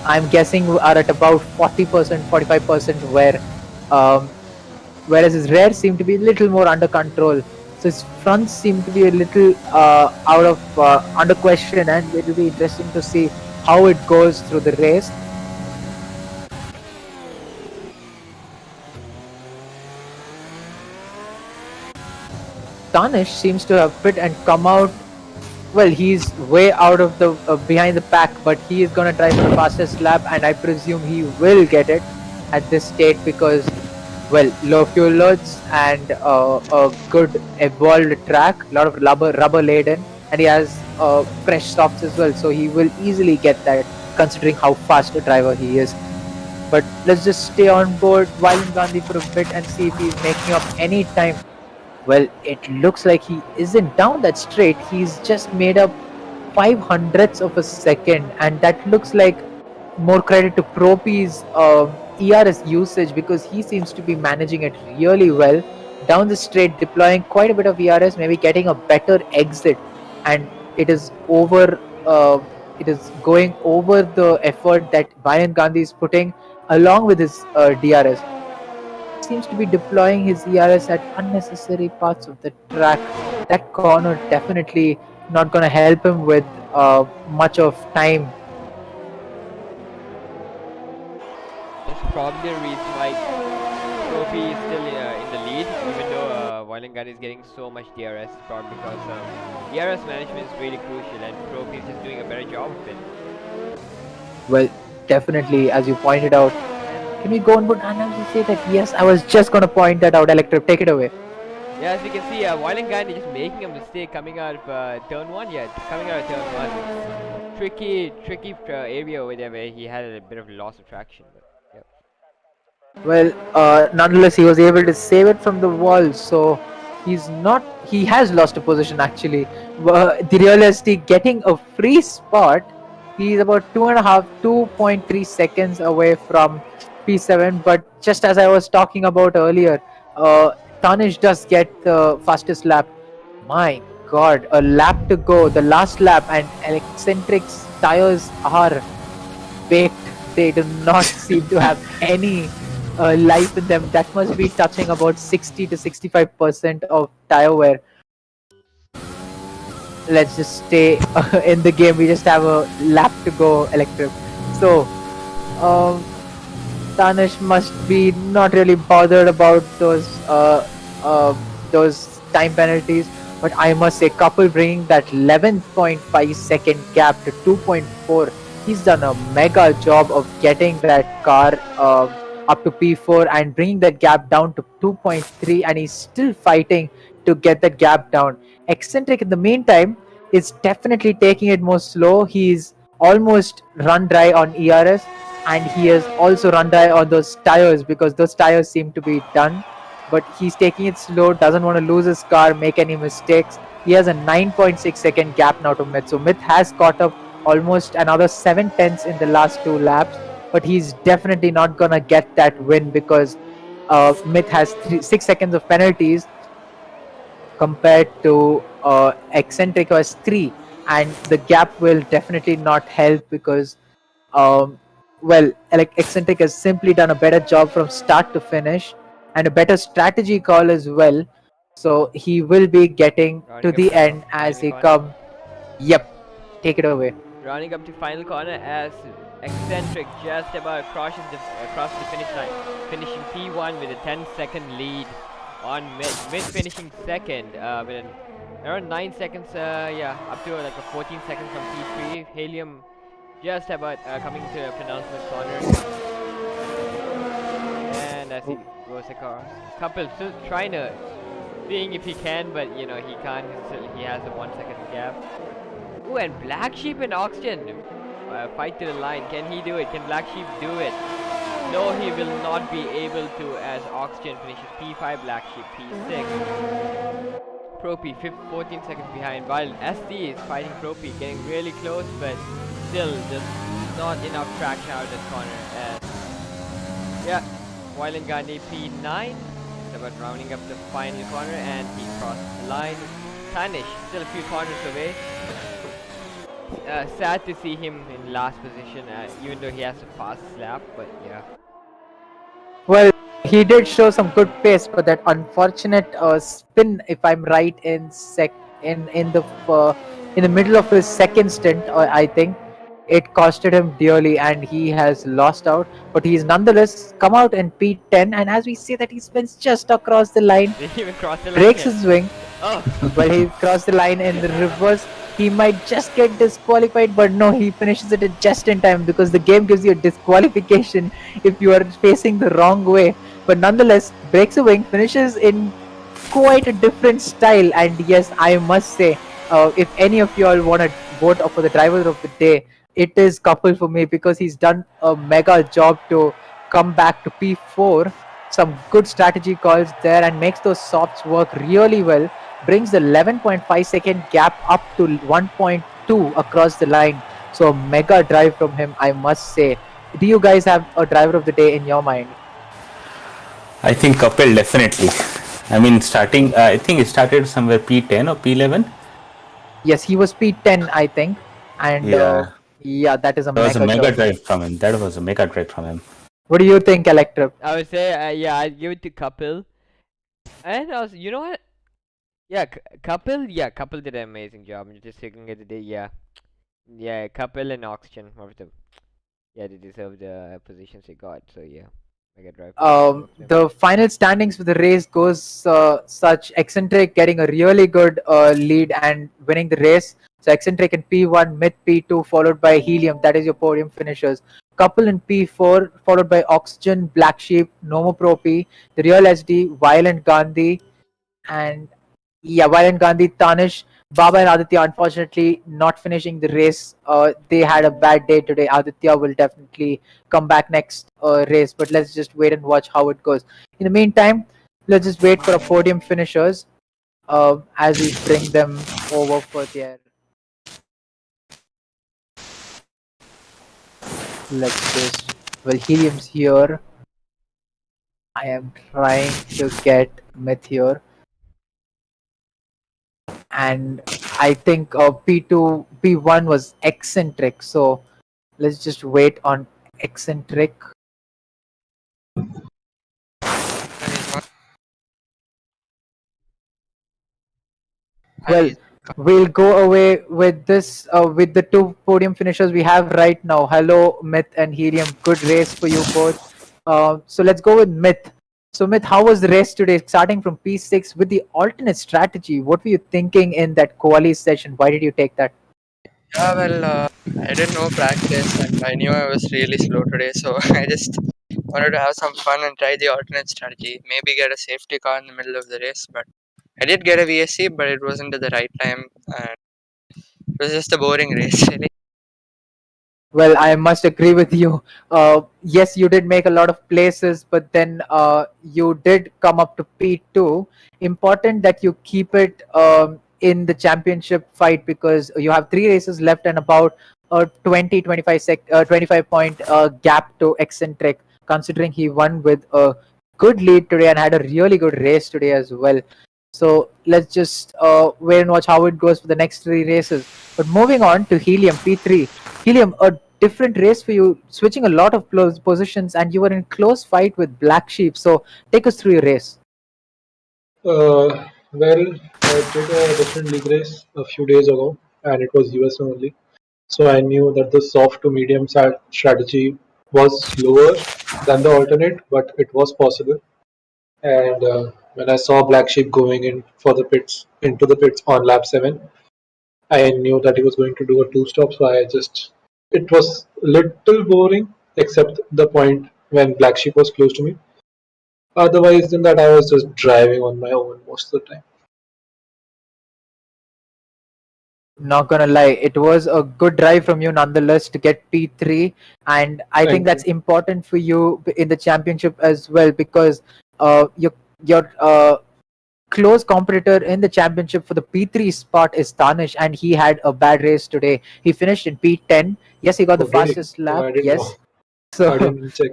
I'm guessing, are at about 40%, 45% um, whereas his rear seem to be a little more under control. So his fronts seem to be a little out of under question, and it will be interesting to see how it goes through the race. Tanish seems to have pit and come out. Well, he's way out of the behind the pack, but he is gonna try for the fastest lap, and I presume he will get it at this state because, well, low fuel loads and a good evolved track, a lot of rubber laden, and he has fresh softs as well, so he will easily get that considering how fast a driver he is. But let's just stay on board Violent Gandhi for a bit and see if he's making up any time. Well, it looks like he isn't down that straight. He's just made up 500ths of a second, and that looks like more credit to Propi's ERS usage because he seems to be managing it really well down the straight, deploying quite a bit of ERS, maybe getting a better exit, and it is over. It is going over the effort that Bayan Gandhi is putting along with his DRS. Seems to be deploying his ERS at unnecessary parts of the track. That corner definitely not going to help him with much of time. That's probably the reason why Propi is still in the lead, even though Violent Gun is getting so much DRS. Probably because DRS management is really crucial, and Propi is just doing a better job of it. Well, definitely, as you pointed out. Can we go on board and say that? Yes, I was just going to point that out. Electric, take it away. Yeah, as we can see, Violent Gun is just making a mistake coming out of turn 1. Yeah, coming out of turn 1. Tricky area over there where he had a bit of loss of traction. But, yeah. Well, nonetheless, he was able to save it from the wall, so he has lost a position actually. The realistic getting a free spot, he's about 2.3 seconds away from P7, but just as I was talking about earlier, Tanish does get the fastest lap. My god, a lap to go, the last lap, and Eccentric's tires are baked. They do not seem to have any life in them. That must be touching about 60 to 65% of tire wear. Let's just stay in the game. We just have a lap to go, Electric. So, Tanish must be not really bothered about those time penalties. But I must say, Couple bringing that 11.5 second gap to 2.4. He's done a mega job of getting that car up to P4 and bringing that gap down to 2.3, and he's still fighting to get that gap down. Eccentric in the meantime is definitely taking it more slow. He's almost run dry on ERS, and he has also run dry on those tires because those tires seem to be done. But he's taking it slow, doesn't want to lose his car, make any mistakes. He has a 9.6 second gap now to Myth. So Myth has caught up almost another 7/10 in the last 2 laps, but he's definitely not gonna get that win because Myth has 6 seconds of penalties compared to Eccentric who has 3, and the gap will definitely not help because well, Eccentric has simply done a better job from start to finish and a better strategy call as well. So he will be getting to the end as he come. Yep, take it away. Running up to final corner as Eccentric just about crosses the finish line, finishing P1 with a 10-second lead on Myth finishing second with around 9 seconds, up to like a 14 seconds from P3. Helium just about coming to a penultimate corner, and as he goes across, Couple still trying to seeing if he can, but you know he can't. He has a 1 second gap. Ooh, and Black Sheep and Oxygen fight to the line. Can he do it? Can Black Sheep do it? No, he will not be able to as Oxygen finishes P5, Black Sheep P6. Propi 14 seconds behind, while SD is fighting Propi, getting really close, but still just not enough traction out of this corner. Yeah, Violent Gandhi P9, about rounding up the final corner, and he crossed the line. Tanish, still a few corners away. Sad to see him in last position, even though he has a fast lap, but yeah. Well, he did show some good pace, but that unfortunate spin, if I'm right, in the middle of his second stint, I think it costed him dearly, and he has lost out. But he's nonetheless come out in P10, and as we see that he spins just across the line, Did he even cross the line? breaks Here? his wing. Oh. Well, he crossed the line in the reverse. He might just get disqualified, but no, he finishes it just in time because the game gives you a disqualification if you are facing the wrong way. But nonetheless, breaks a wing, finishes in quite a different style. And yes, I must say, if any of you all want to vote for the driver of the day, it is Couple for me because he's done a mega job to come back to P4. Some good strategy calls there and makes those softs work really well. Brings the 11.5 second gap up to 1.2 across the line. So a mega drive from him, I must say. Do you guys have a driver of the day in your mind? I think Kapil definitely. I mean, I think it started somewhere P10 or P11. Yes, he was P10, I think. And Yeah. that is a That was a mega mega job. drive from him. That was a mega drive from him. What do you think, Electrip? I would say, yeah, I'd give it to Kapil. And also, you know what? Yeah, Kapil did an amazing job. I'm just looking at the day, yeah. Yeah, Kapil and Oxygen, they deserve the positions they got, so yeah. Mega drive. The final standings for the race goes such: Eccentric getting a really good lead and winning the race. So Eccentric in P1, Myth P2, followed by Helium. That is your podium finishers. Couple in P4, followed by Oxygen, Black Sheep, Nomo Pro P, the Real SD, Violent Gandhi, and Violent Gandhi, Tanish. Baba and Aditya unfortunately not finishing the race. They had a bad day today. Aditya will definitely come back next race, but let's just wait and watch how it goes. In the meantime, let's just wait for a podium finishers as we bring them over for their. Let's just. Well, Helium's here. I am trying to get Myth here. And I think P2, P1 was Eccentric. So let's just wait on Eccentric. Well, we'll go away with this, with the two podium finishers we have right now. Hello, Myth and Helium. Good race for you both. So let's go with Myth. So Myth, how was the race today? Starting from P6 with the alternate strategy. What were you thinking in that quali session? Why did you take that? Yeah, well, I didn't know practice and I knew I was really slow today, so I just wanted to have some fun and try the alternate strategy. Maybe get a safety car in the middle of the race, but I did get a VSC, but it wasn't at the right time and it was just a boring race, really. Well, I must agree with you. Yes, you did make a lot of places, but then you did come up to P2. Important that you keep it in the championship fight because you have 3 races left and about a 25 point gap to Eccentric, considering he won with a good lead today and had a really good race today as well. So let's just wait and watch how it goes for the next 3 races. But moving on to Helium P3. Helium, a different race for you, switching a lot of close positions, and you were in close fight with Black Sheep. So take us through your race. Well, I did a different league race a few days ago, and it was US only. So I knew that the soft to medium strategy was slower than the alternate, but it was possible. And when I saw Black Sheep going in for the pits, into the pits on lap 7, I knew that he was going to do a 2-stop. So it was a little boring, except the point when Black Sheep was close to me. Otherwise than that, I was just driving on my own most of the time. Not gonna lie, it was a good drive from you nonetheless to get P3, and I think Thank that's you. important for you in the championship as well because your close competitor in the championship for the P3 spot is Tanish, and he had a bad race today. He finished in P10. Yes, he got the Oh, really? fastest Oh, lap. I didn't know. Yes, So I didn't check.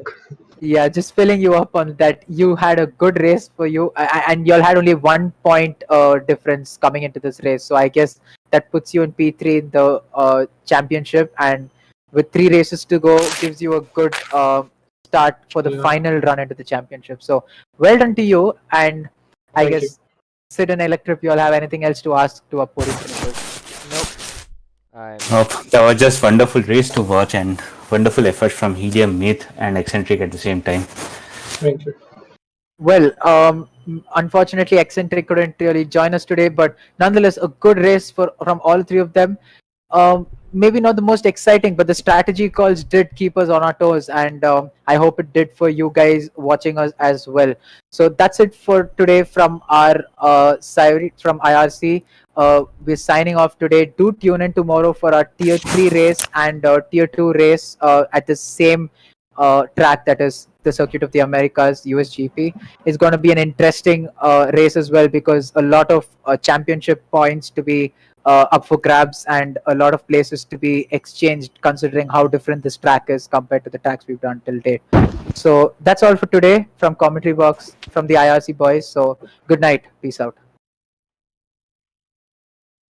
yeah, just filling you up on that. You had a good race for you, and you all had only 1 point difference coming into this race. So I guess that puts you in P3 in the championship, and with 3 races to go, gives you a good start for the Yeah. final run into the championship. So well done to you, and I Thank guess Sid and Electrip, you all have anything else to ask to our podium finishers? Nope. That was just wonderful race to watch and wonderful effort from Helium, Myth, and Eccentric at the same time. Thank you. Well, unfortunately, Eccentric couldn't really join us today, but nonetheless, a good race from all three of them. Maybe not the most exciting, but the strategy calls did keep us on our toes, and I hope it did for you guys watching us as well. So that's it for today from our side from IRC. We're signing off today. Do tune in tomorrow for our Tier 3 race and Tier 2 race at the same track, that is the Circuit of the Americas, USGP. Is going to be an interesting race as well, because a lot of championship points to be up for grabs and a lot of places to be exchanged, considering how different this track is compared to the tracks we've done till date. So that's all for today from Commentary Box from the IRC boys. So good night. Peace out.